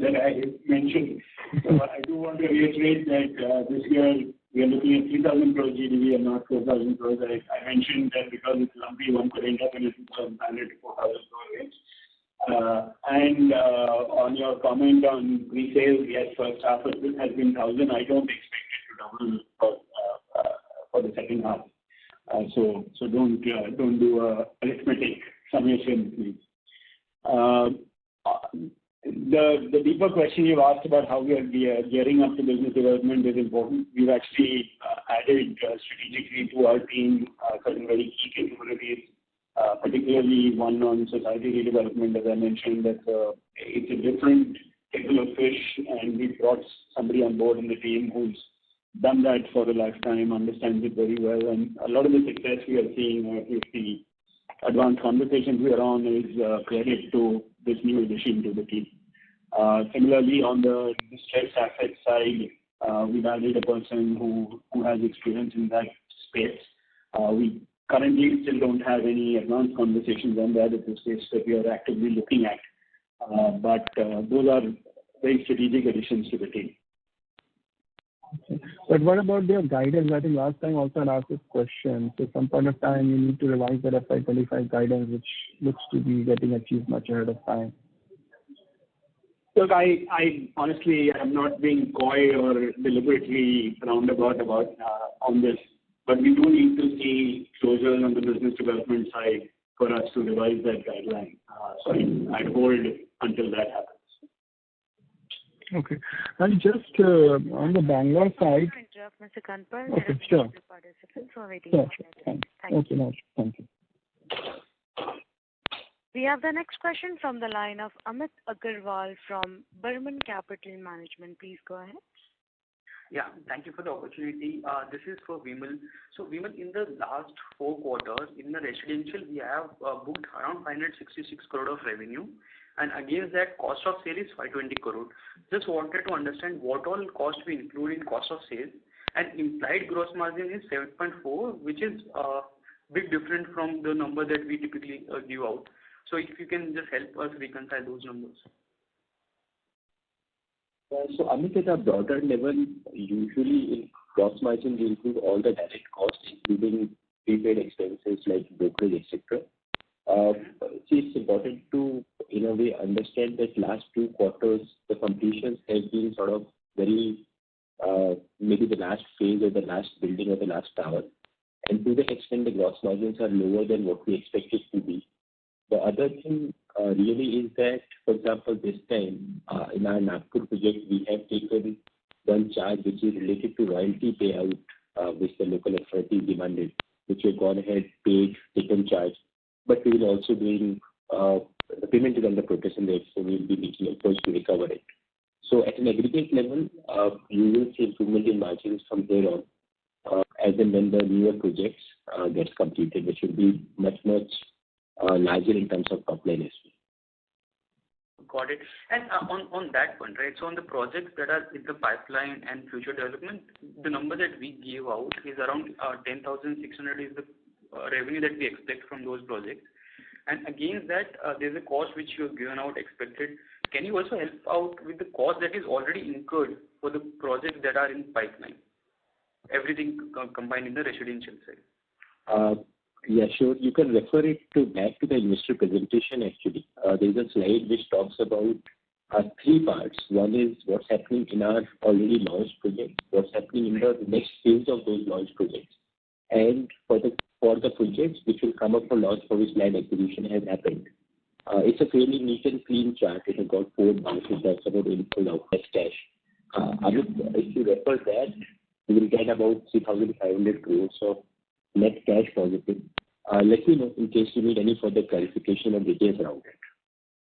that I mentioned. So I do want to reiterate that this year we are looking at 3,000 crores GDV and not 4,000 crores. I mentioned that because it's lumpy, one could end up in a 2,500 to 4,000 crore range. And on your comment on pre-sales, yes, first half of it has been 1,000. I don't expect it to double for the second half. So don't do arithmetic summation, please. The deeper question you asked about how we are gearing up to business development is important. We've actually added strategically to our team certain very key capabilities, particularly one on society redevelopment. As I mentioned, that it's a different kettle of fish, and we brought somebody on board in the team who's done that for a lifetime, understands it very well, and a lot of the success we are seeing, or at least the advanced conversations we are on, is credit to this new addition to the team. Similarly, on the distressed asset side, we've added a person who has experience in that space. We currently still don't have any advanced conversations on that. It's a space that we are actively looking at. But those are very strategic additions to the team. Okay. But what about your guidance? I think last time also I asked this question. So some point of time you need to revise that FY25 guidance, which looks to be getting achieved much ahead of time. Look, I honestly am not being coy or deliberately roundabout on this, but we do need to see closures on the business development side for us to revise that guideline. So I'd hold until that happens. Okay. And just on the Bangalore side. Interrupt, Mr. Kandpal. Okay, sure. Participants who are waiting. Sure. Thank you. Okay, no, thank you. We have the next question from the line of Amit Agarwal from Burman Capital Management. Please go ahead. Yeah, thank you for the opportunity. This is for Vimal. So Vimal, in the last 4 quarters, in the residential, we have booked around 566 crore of revenue, and against that, cost of sale is 520 crore. Just wanted to understand what all cost we include in cost of sale, and implied gross margin is 7.4, which is bit different from the number that we typically give out. So if you can just help us reconcile those numbers. So Amit, at a broader level, usually in gross margin, we include all the direct costs, including prepaid expenses like brokerage, etc. See, it's important to, in a way, understand that last 2 quarters, the completions have been sort of very, maybe the last phase or the last building or the last tower. And to that extent, the gross margins are lower than what we expect it to be. The other thing really is that, for example, this time in our Nagpur project, we have taken one charge which is related to royalty payout, which the local authority demanded, which we have gone ahead, paid, taken charge. But we will also doing the payment is under protection rate, so we will be making efforts to recover it. So at an aggregate level, you will see improvement in margins from here on, as and when the newer projects gets completed, which will be much larger in terms of top line as well. Got it. And on that one, right? So on the projects that are in the pipeline and future development, the number that we gave out is around 10,600 is the revenue that we expect from those projects. And against that, there's a cost which you have given out expected. Can you also help out with the cost that is already incurred for the projects that are in pipeline? Everything combined in the residential side. Yeah, sure. You can refer it back to the investor presentation actually. There is a slide which talks about 3 parts. One is what's happening in our already launched projects, what's happening in the next phase of those launched projects. And for the projects which will come up for launch for which land acquisition has happened. It's a fairly neat and clean chart. It has got 4 bars. It talks about inflow, outflow, cash. If you refer that, you will get about 3,500 crores of net cash positive. Let me know in case you need any further clarification or details around it.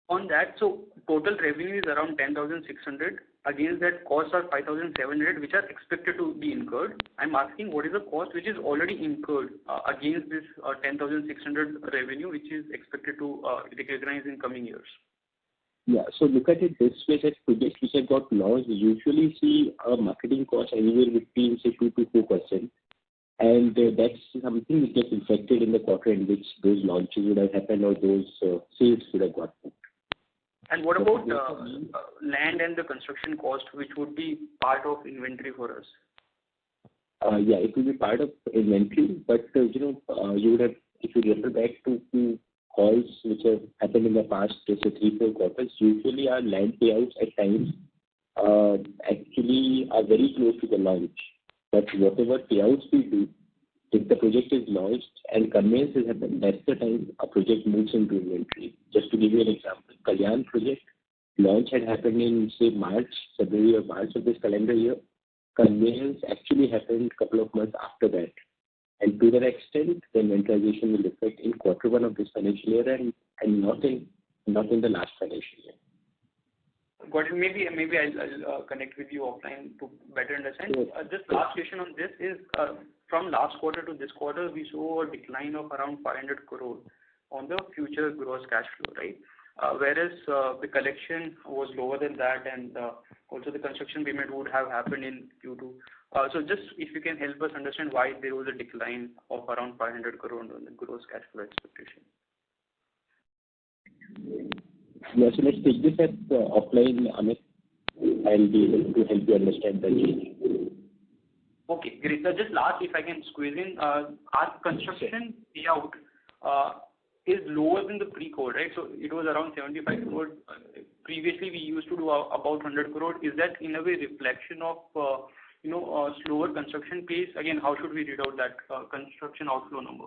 On that, so total revenue is around 10,600. Against that, costs are 5,700, which are expected to be incurred. I'm asking what is the cost which is already incurred against this 10,600 revenue, which is expected to recognize in coming years. Yeah, so look at it this way, that projects which have got launched usually see a marketing cost anywhere between say 2 to 4%. And that's something which gets reflected in the quarter in which those launches would have happened or those sales would have got booked. And what about land and the construction cost, which would be part of inventory for us? Yeah, it will be part of inventory, but you would have, if you refer back to calls which have happened in the past, say 3-4 quarters, usually our land payouts at times actually are very close to the launch. But whatever payouts we do, if the project is launched and conveyance has happened, that's the time a project moves into inventory. Just to give you an example, Kalyan project launch had happened in say February or March of this calendar year. Conveyance actually happened a couple of months after that. And to that extent, the inventorization will reflect in Q1 of this financial year and not in the last financial year. Got it. Maybe I'll connect with you offline to better understand. Sure. Just last question on this is, from last quarter to this quarter, we saw a decline of around 500 crore on the future gross cash flow, right? Whereas the collection was lower than that, and also the construction payment would have happened in Q2. So just if you can help us understand why there was a decline of around 500 crore on the gross cash flow expectation. Yeah, so let's take this at offline, Amit. I'll be able to help you understand the change. Okay, great. So just last, if I can squeeze in, our construction payout is lower than the pre-code, right? So it was around 75 crore. Previously, we used to do about 100 crore. Is that in a way reflection of slower construction pace? Again, how should we read out that construction outflow number?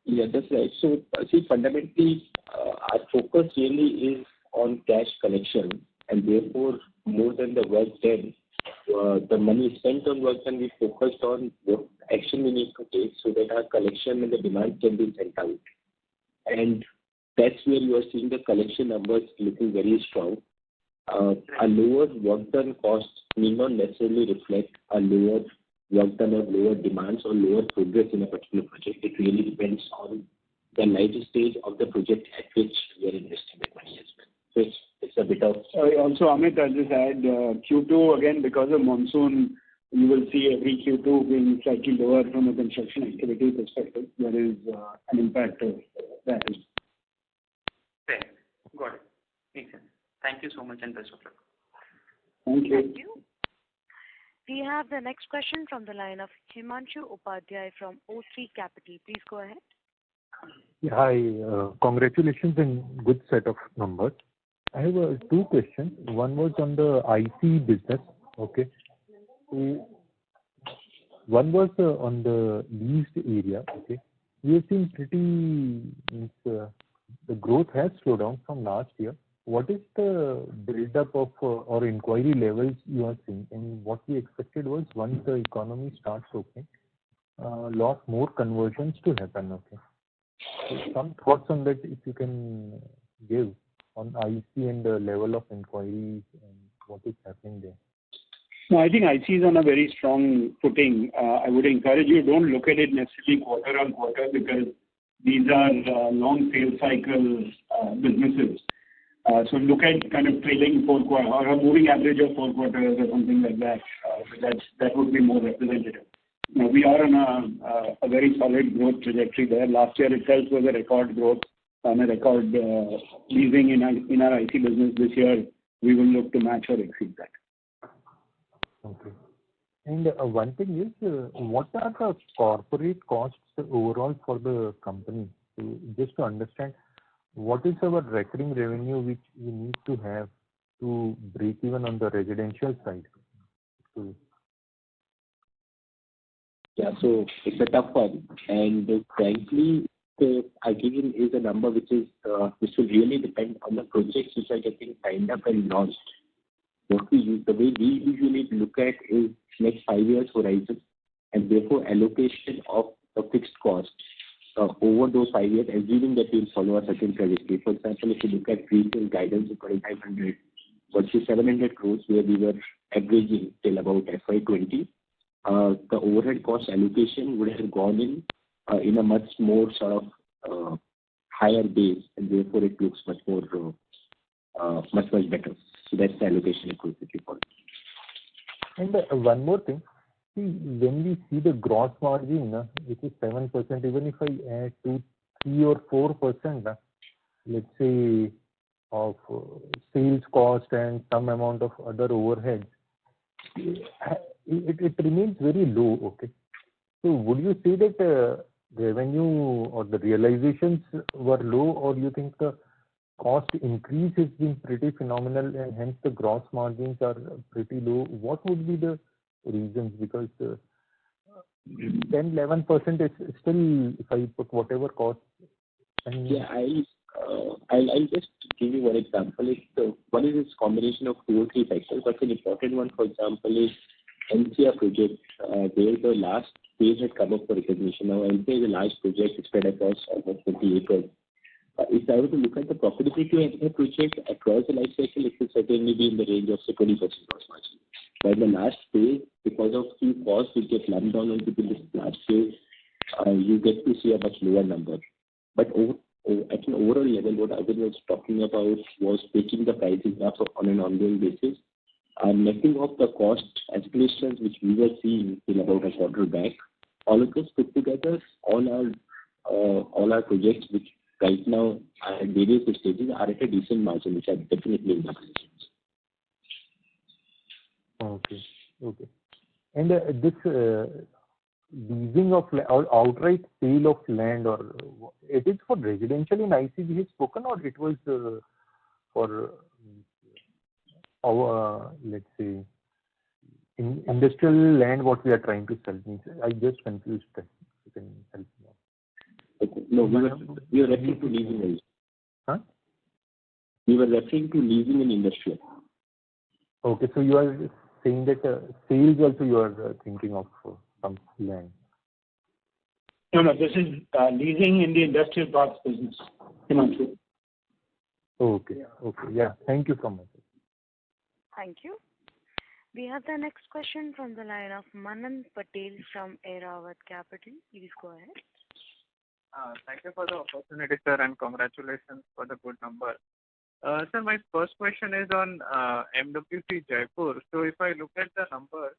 Yeah, that's right. So, see, fundamentally, our focus really is on cash collection, and therefore, more than the work done, the money spent on work done, we focused on what action we need to take so that our collection and the demand can be sent out. And that's where you are seeing the collection numbers looking very strong. A lower work done cost may not necessarily reflect a lower work done or lower demands or lower progress in a particular project. It really depends on the life stage of the project at which we are investing the money as well. So it's a bit of... Also, Amit, I'll just add Q2 again because of monsoon. you will see every Q2 being slightly lower from a construction activity perspective. There is an impact of that. Fair. Got it. Makes sense. Thank you so much and best of luck. Thank you. Thank you. We have the next question from the line of Himanshu Upadhyay from O3 Capital. Please go ahead. Yeah, hi. Congratulations and good set of numbers. I have two questions. One was on the IC business. Okay. So one was on the leased area. Okay. We have seen the growth has slowed down from last year. What is the build-up of or inquiry levels you are seeing? And what we expected was once the economy starts opening, lot more conversions to happen. Okay. So some thoughts on that if you can give on IC and the level of inquiries and what is happening there. No, I think IC is on a very strong footing. I would encourage you, don't look at it necessarily quarter on quarter because these are long sales cycle businesses. So look at kind of trailing 4 quarters or a moving average of 4 quarters or something like that. That would be more representative. Now, we are on a very solid growth trajectory there. Last year itself was a record growth and a record leasing in our IC business. This year we will look to match or exceed that. Okay. And one thing is, what are the corporate costs overall for the company? So just to understand, what is our recurring revenue which we need to have to break even on the residential side? So, Yeah, so it's a tough one, and frankly, again is a number which will really depend on the projects which are getting signed up and launched. The way we usually look at is next 5 years horizon, and therefore allocation of the fixed cost over those 5 years, assuming that we'll follow a certain trajectory. For example, if you look at pre-sale guidance of 2,500 versus 700 crores, where we were averaging till about FY20, the overhead cost allocation would have gone in a much more sort of higher base, and therefore it looks much better. So that's the allocation approach that we follow. And one more thing. See, when we see the gross margin, which is 7%, even if I add 2, 3 or 4%, let's say, of sales cost and some amount of other overheads, it remains very low. Okay. So would you say that the revenue or the realizations were low, or you think the cost increase has been pretty phenomenal and hence the gross margins are pretty low? What would be the reasons? Because 10-11% is still, if I put whatever cost. And yeah, I'll just give you one example. One is this combination of 2 or 3 factors, but an important one, for example, is NCR project, where the last phase had come up for recognition. Now, NCR is a large project spread across almost 20 acres. If I were to look at the profitability of a project across the life cycle, it will certainly be in the range of 20% gross margin. But the last phase, because of few costs which get lumped down into this last phase, you get to see a much lower number. But at an overall level, what Arvind was talking about was taking the prices up on an ongoing basis, netting off the cost escalations which we were seeing till about a quarter back. All of this put together, all our projects which right now are at various stages are at a decent margin, which are definitely in the positions. Okay. Okay. And this leasing of or outright sale of land, or it is for residential in IC we have spoken, or it was for our, let's say, in industrial land what we are trying to sell? I just confused that. You can help me out. Okay. No, we were referring to leasing also. Huh? We were referring to leasing in industrial. Okay, so you are saying that sales also you are thinking of some land. No, this is leasing in the industrial parks business. Himanshu. Okay. Okay. Yeah. Thank you so much. Thank you. We have the next question from the line of Manan Patel from Airavat Capital. Please go ahead. Thank you for the opportunity, sir, and congratulations for the good number. Sir, my first question is on MWC Jaipur. So if I look at the number,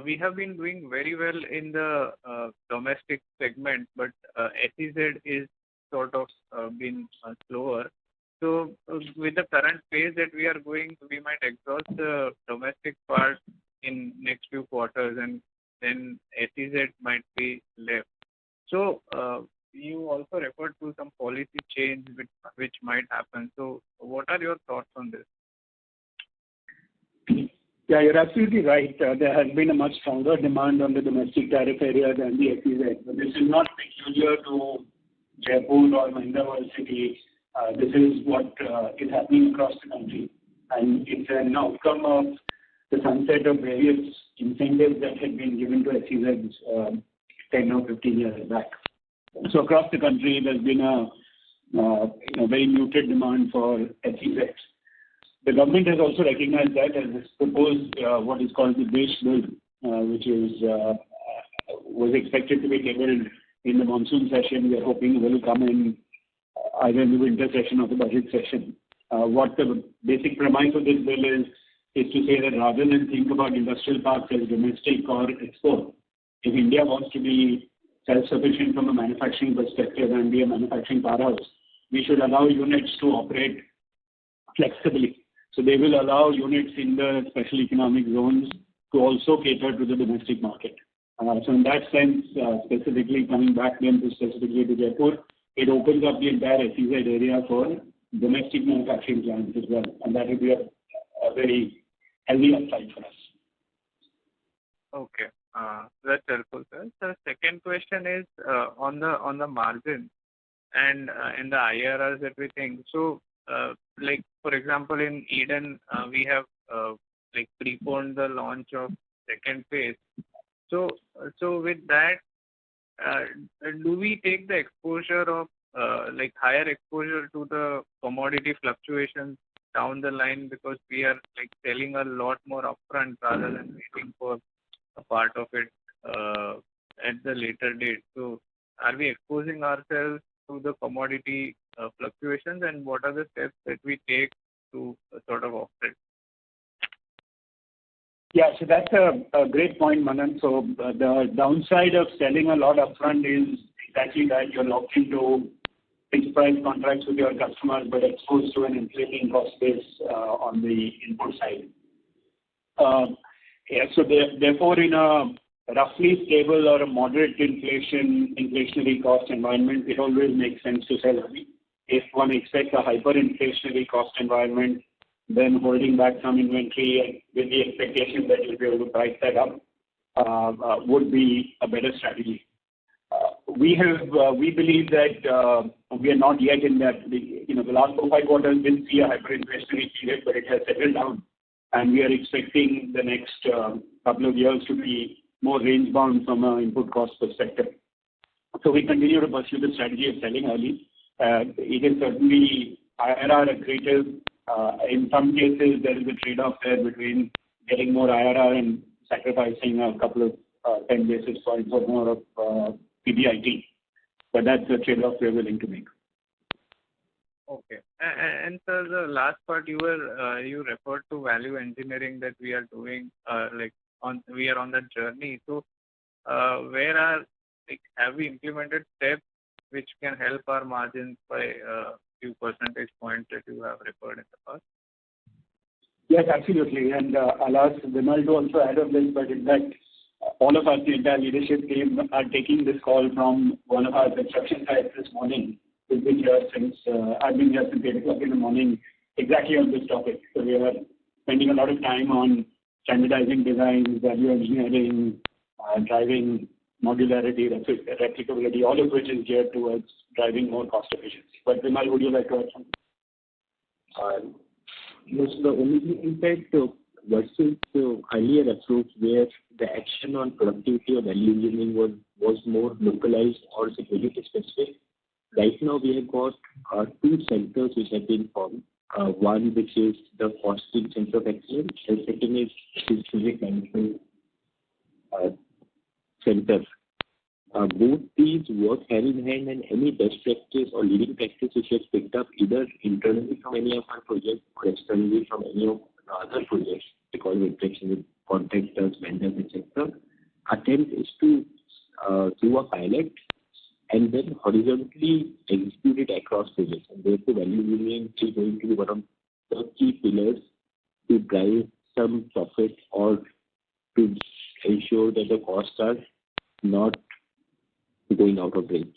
we have been doing very well in the domestic segment, but SEZ is sort of been slower. So with the current pace that we are going, we might exhaust the domestic part in next few quarters, and then SEZ might be left. So you also referred to some policy change which might happen. So what are your thoughts on this? Yeah, you're absolutely right. There has been a much stronger demand on the domestic tariff area than the SEZ. But this is not peculiar to Jaipur or Mahindra World City. This is what is happening across the country. And it's an outcome of the sunset of various incentives that had been given to SEZs 10 or 15 years back. So across the country, there's been a very muted demand for SEZs. The government has also recognized that and has proposed what is called the Desh Bill, which was expected to be tabled in the monsoon session. We are hoping will come in either in the winter session or the budget session. What the basic premise of this bill is to say that rather than think about industrial parks as domestic or export, if India wants to be self-sufficient from a manufacturing perspective and be a manufacturing powerhouse, we should allow units to operate flexibly. So they will allow units in the special economic zones to also cater to the domestic market. So in that sense, specifically coming back then to specifically to Jaipur, it opens up the entire SEZ area for domestic manufacturing plants as well. And that will be a very healthy upside for us. Okay. That's helpful, sir. So second question is on the margin and in the IRRs that we think. So like for example in Eden we have like preponed the launch of second phase. So with that, do we take the exposure of like higher exposure to the commodity fluctuations down the line because we are like selling a lot more upfront rather than waiting for a part of it at the later date? So are we exposing ourselves to the commodity fluctuations, and what are the steps that we take to sort of offset? Yeah, so that's a great point, Manan. So the downside of selling a lot upfront is exactly that you're locked into fixed price contracts with your customers, but exposed to an inflating cost base on the input side. So therefore, in a roughly stable or a moderate inflationary cost environment, it always makes sense to sell early. If one expects a hyperinflationary cost environment, then holding back some inventory with the expectation that you'll be able to price that up would be a better strategy. We believe that we are not yet in that. The last 4-5 quarters didn't see a hyperinflationary period, but it has settled down, and we are expecting the next couple of years to be more range bound from an input cost perspective. So we continue to pursue the strategy of selling early. It is certainly IRR accretive. In some cases, there is a trade-off there between getting more IRR and sacrificing a couple of 10 basis points or more of PBIT. But that's a trade-off we're willing to make. Okay. And sir, the last part you referred to value engineering that we are doing, we are on that journey. So have we implemented steps which can help our margins by a few percentage points that you have referred in the past? Yes, absolutely. And I'll ask Vimal to also add on this, but in fact, all of us, the entire leadership team, are taking this call from one of our construction sites this morning. We've been here since, I've been here since 8 o'clock in the morning, exactly on this topic. So we are spending a lot of time on standardizing designs, value engineering, driving modularity, replicability, all of which is geared towards driving more cost efficiency. But Vimal, would you like to add something? The only impact versus the earlier approach where the action on productivity or value engineering was more localized or security specific. Right now we have got 2 centers which have been formed. One which is the costing center of excellence, and second is strategic management center. Both these work hand in hand, and any best practice or leading practice which is picked up either internally from any of our projects or externally from any of the other projects because of interaction with contractors, vendors, etc. Attempt is to do a pilot and then horizontally execute it across projects. And therefore, value engineering is going to be one of the key pillars to drive some profit or to ensure that the costs are not going out of range.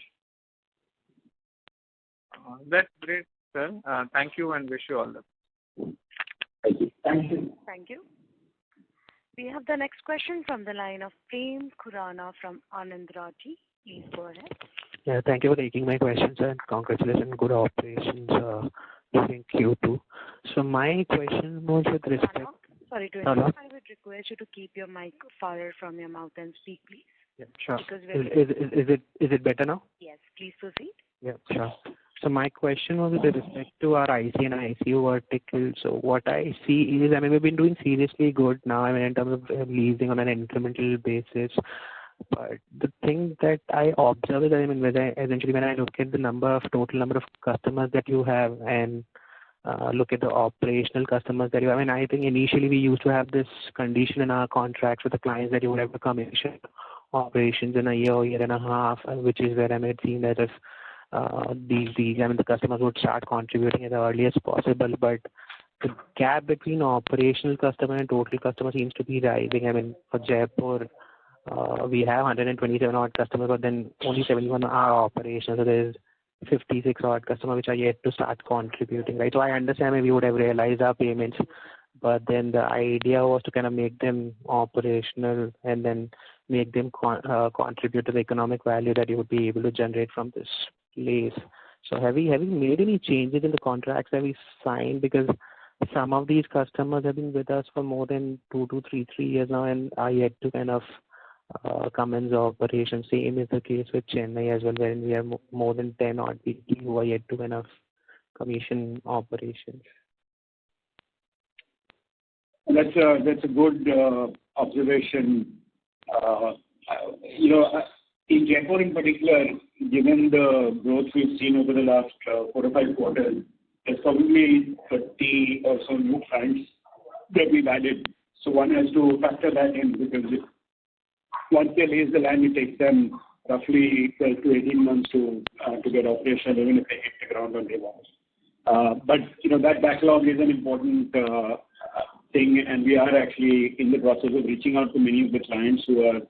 That's great, sir. Thank you and wish you all the best. Thank you. Thank you. Thank you. We have the next question from the line of Prem Khurana from Anand Rathi. Please go ahead. Yeah, thank you for taking my questions and congratulations on good operations during Q2. So my question was with respect. Sorry to interrupt. I would request you to keep your mic far from your mouth and speak, please. Yeah, sure. Because is it better now? Yes, please proceed. Yeah, sure. So my question was with respect to our IC and ICU vertical. So what I see is, I mean, we've been doing seriously good now, I mean, in terms of leasing on an incremental basis. But the thing that I observe is, I mean, essentially when I look at the total number of customers that you have and look at the operational customers that you have, I mean, I think initially we used to have this condition in our contracts with the clients that you would have to commission operations in a year and a half, which is where I mean, it seemed as if the customers would start contributing as early as possible, but the gap between operational customer and total customer seems to be rising. I mean, for Jaipur, we have 127 odd customers, but then only 71 are operational. So there's 56 odd customers which are yet to start contributing, right? So I understand maybe we would have realized our payments, but then the idea was to kind of make them operational and then make them contribute to the economic value that you would be able to generate from this place. So have we made any changes in the contracts that we signed? Because some of these customers have been with us for more than 2 to 3 years now and are yet to kind of commence operations. Same is the case with Chennai as well, wherein we have more than 10 odd people who are yet to kind of commission operations. That's a good observation. In Jaipur in particular, given the growth we've seen over the last 4 or 5 quarters, there's probably 30 or so new clients that we've added. So one has to factor that in, because once they lease the land, it takes them roughly 12 to 18 months to get operational, even if they hit the ground on day one. But that backlog is an important thing, and we are actually in the process of reaching out to many of the clients who are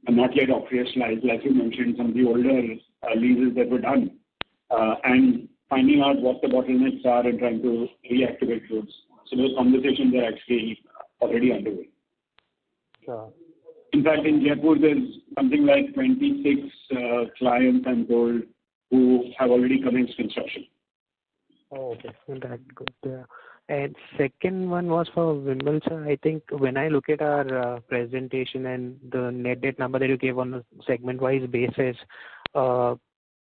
not yet operationalized, like you mentioned, some of the older leases that were done, and finding out what the bottlenecks are and trying to reactivate those. So those conversations are actually already underway. Sure. In fact, in Jaipur, there's something like 26 clients, I'm told, who have already commenced construction. Oh, okay. That's good. Yeah. And second one was for Vimal, sir. I think when I look at our presentation and the net debt number that you gave on a segment-wise basis,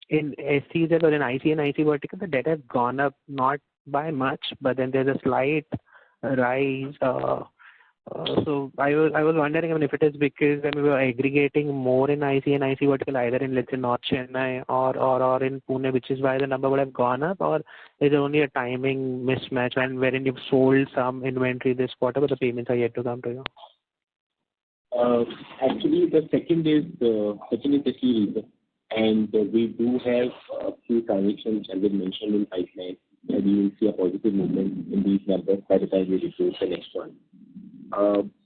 in SCZ or in IC and IC vertical, the debt has gone up not by much, but then there's a slight rise. So I was wondering, I mean, if it is because we were aggregating more in IC and IC vertical, either in, let's say, North Chennai or in Pune, which is why the number would have gone up, or is it only a timing mismatch and wherein you've sold some inventory this quarter, but the payments are yet to come to you? Actually, the second is the key reason, and we do have a few transactions, as I mentioned, in pipeline, and you will see a positive movement in these numbers by the time we report the next one.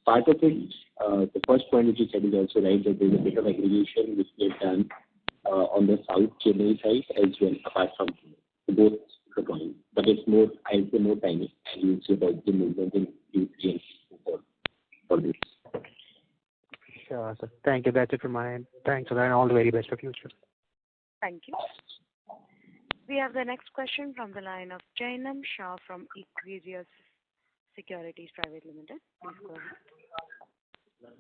Part of it, the first point which you said is also right, that there's a bit of aggregation which we have done on the South Chennai side as well, apart from both the points. But it's more, I would say, more tiny, and you will see a positive movement in Q3 and Q4 for this. Sure, sir. Thank you. That's it from my end. Thanks, sir, and all the very best for future. Thank you. We have the next question from the line of Jainam Shah from Equirius Securities Private Limited. Please go ahead.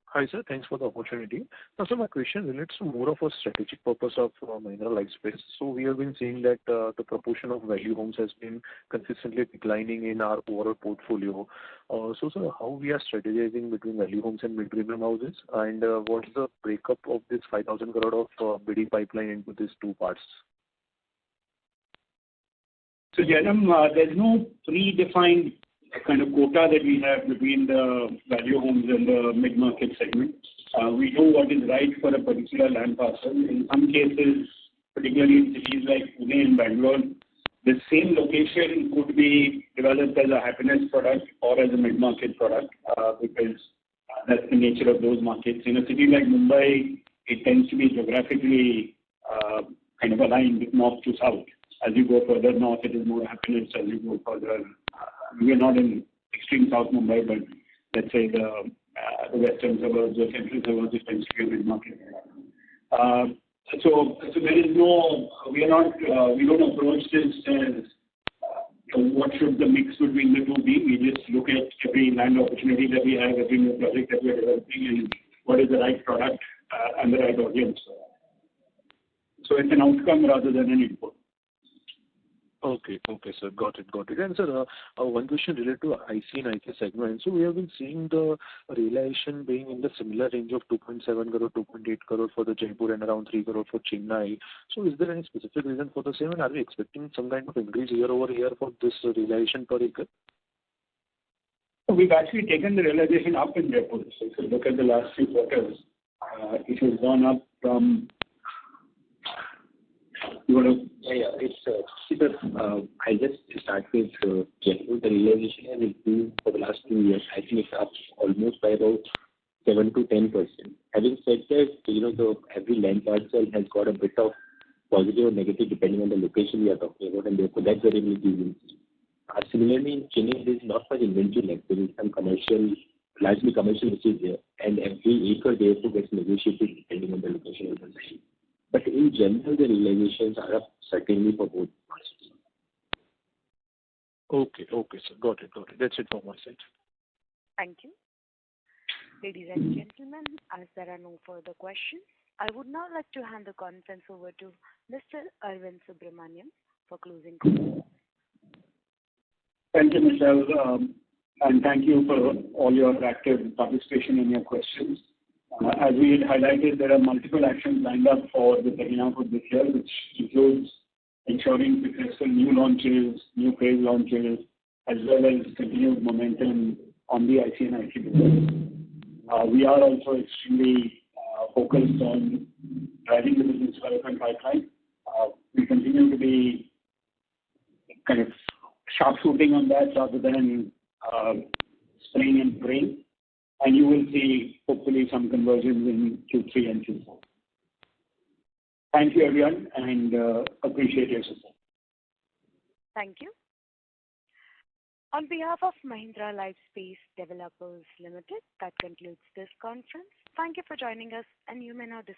Hi, sir. Thanks for the opportunity. Now, so my question relates to more of a strategic purpose of Mahindra Lifespace. So we have been seeing that the proportion of value homes has been consistently declining in our overall portfolio. So, sir, how we are strategizing between value homes and mid-premium houses, and what's the breakup of this 5,000 crore of bidding pipeline into these two parts? So, Jainam, there's no predefined kind of quota that we have between the value homes and the mid-market segment. We do what is right for a particular land parcel. In some cases, particularly in cities like Pune and Bangalore, the same location could be developed as a happiness product or as a mid-market product because that's the nature of those markets. In a city like Mumbai, it tends to be geographically kind of aligned north to south. As you go further north, it is more happiness. As you go further, we are not in extreme South Mumbai, but let's say the western suburbs or central suburbs, it tends to be a mid-market. So there is no, we don't approach this as what should the mix between the two be. We just look at every land opportunity that we have, every new project that we are developing, and what is the right product and the right audience. So it's an outcome rather than an input. Okay, sir. Got it. And sir, one question related to IC and IC segment. So we have been seeing the realization being in the similar range of 2.7 crore, 2.8 crore for the Jaipur and around 3 crore for Chennai. So is there any specific reason for the same, and are we expecting some kind of increase year over year for this realization per acre? We've actually taken the realization up in Jaipur. So if you look at the last few quarters, it has gone up from. I just start with Jaipur. The realization has improved for the last 2 years. I think it's up almost by about 7 to 10%. Having said that, every land parcel has got a bit of positive or negative depending on the location we are talking about, and therefore that's very reasons. Similarly, in Chennai, there is not much inventory left. There is some largely commercial which is there, and every acre therefore gets negotiated depending on the location of the site. But in general, the realizations are up certainly for both parcels. Okay, sir. Got it. That's it from my side. Thank you. Ladies and gentlemen, as there are no further questions, I would now like to hand the conference over to Mr. Arvind Subramanian for closing comments. Thank you, Michelle, and thank you for all your active participation and your questions. As we had highlighted, there are multiple actions lined up for the second half of this year, which includes ensuring successful new launches, new phase launches, as well as continued momentum on the IC and IC business. We are also extremely focused on driving the business development pipeline. We continue to be kind of sharp shooting on that rather than spraying and praying. And you will see, hopefully, some conversions in Q3 and Q4. Thank you, everyone, and appreciate your support. Thank you. On behalf of Mahindra Lifespace Developers Limited, that concludes this conference. Thank you for joining us, and you may now disconnect.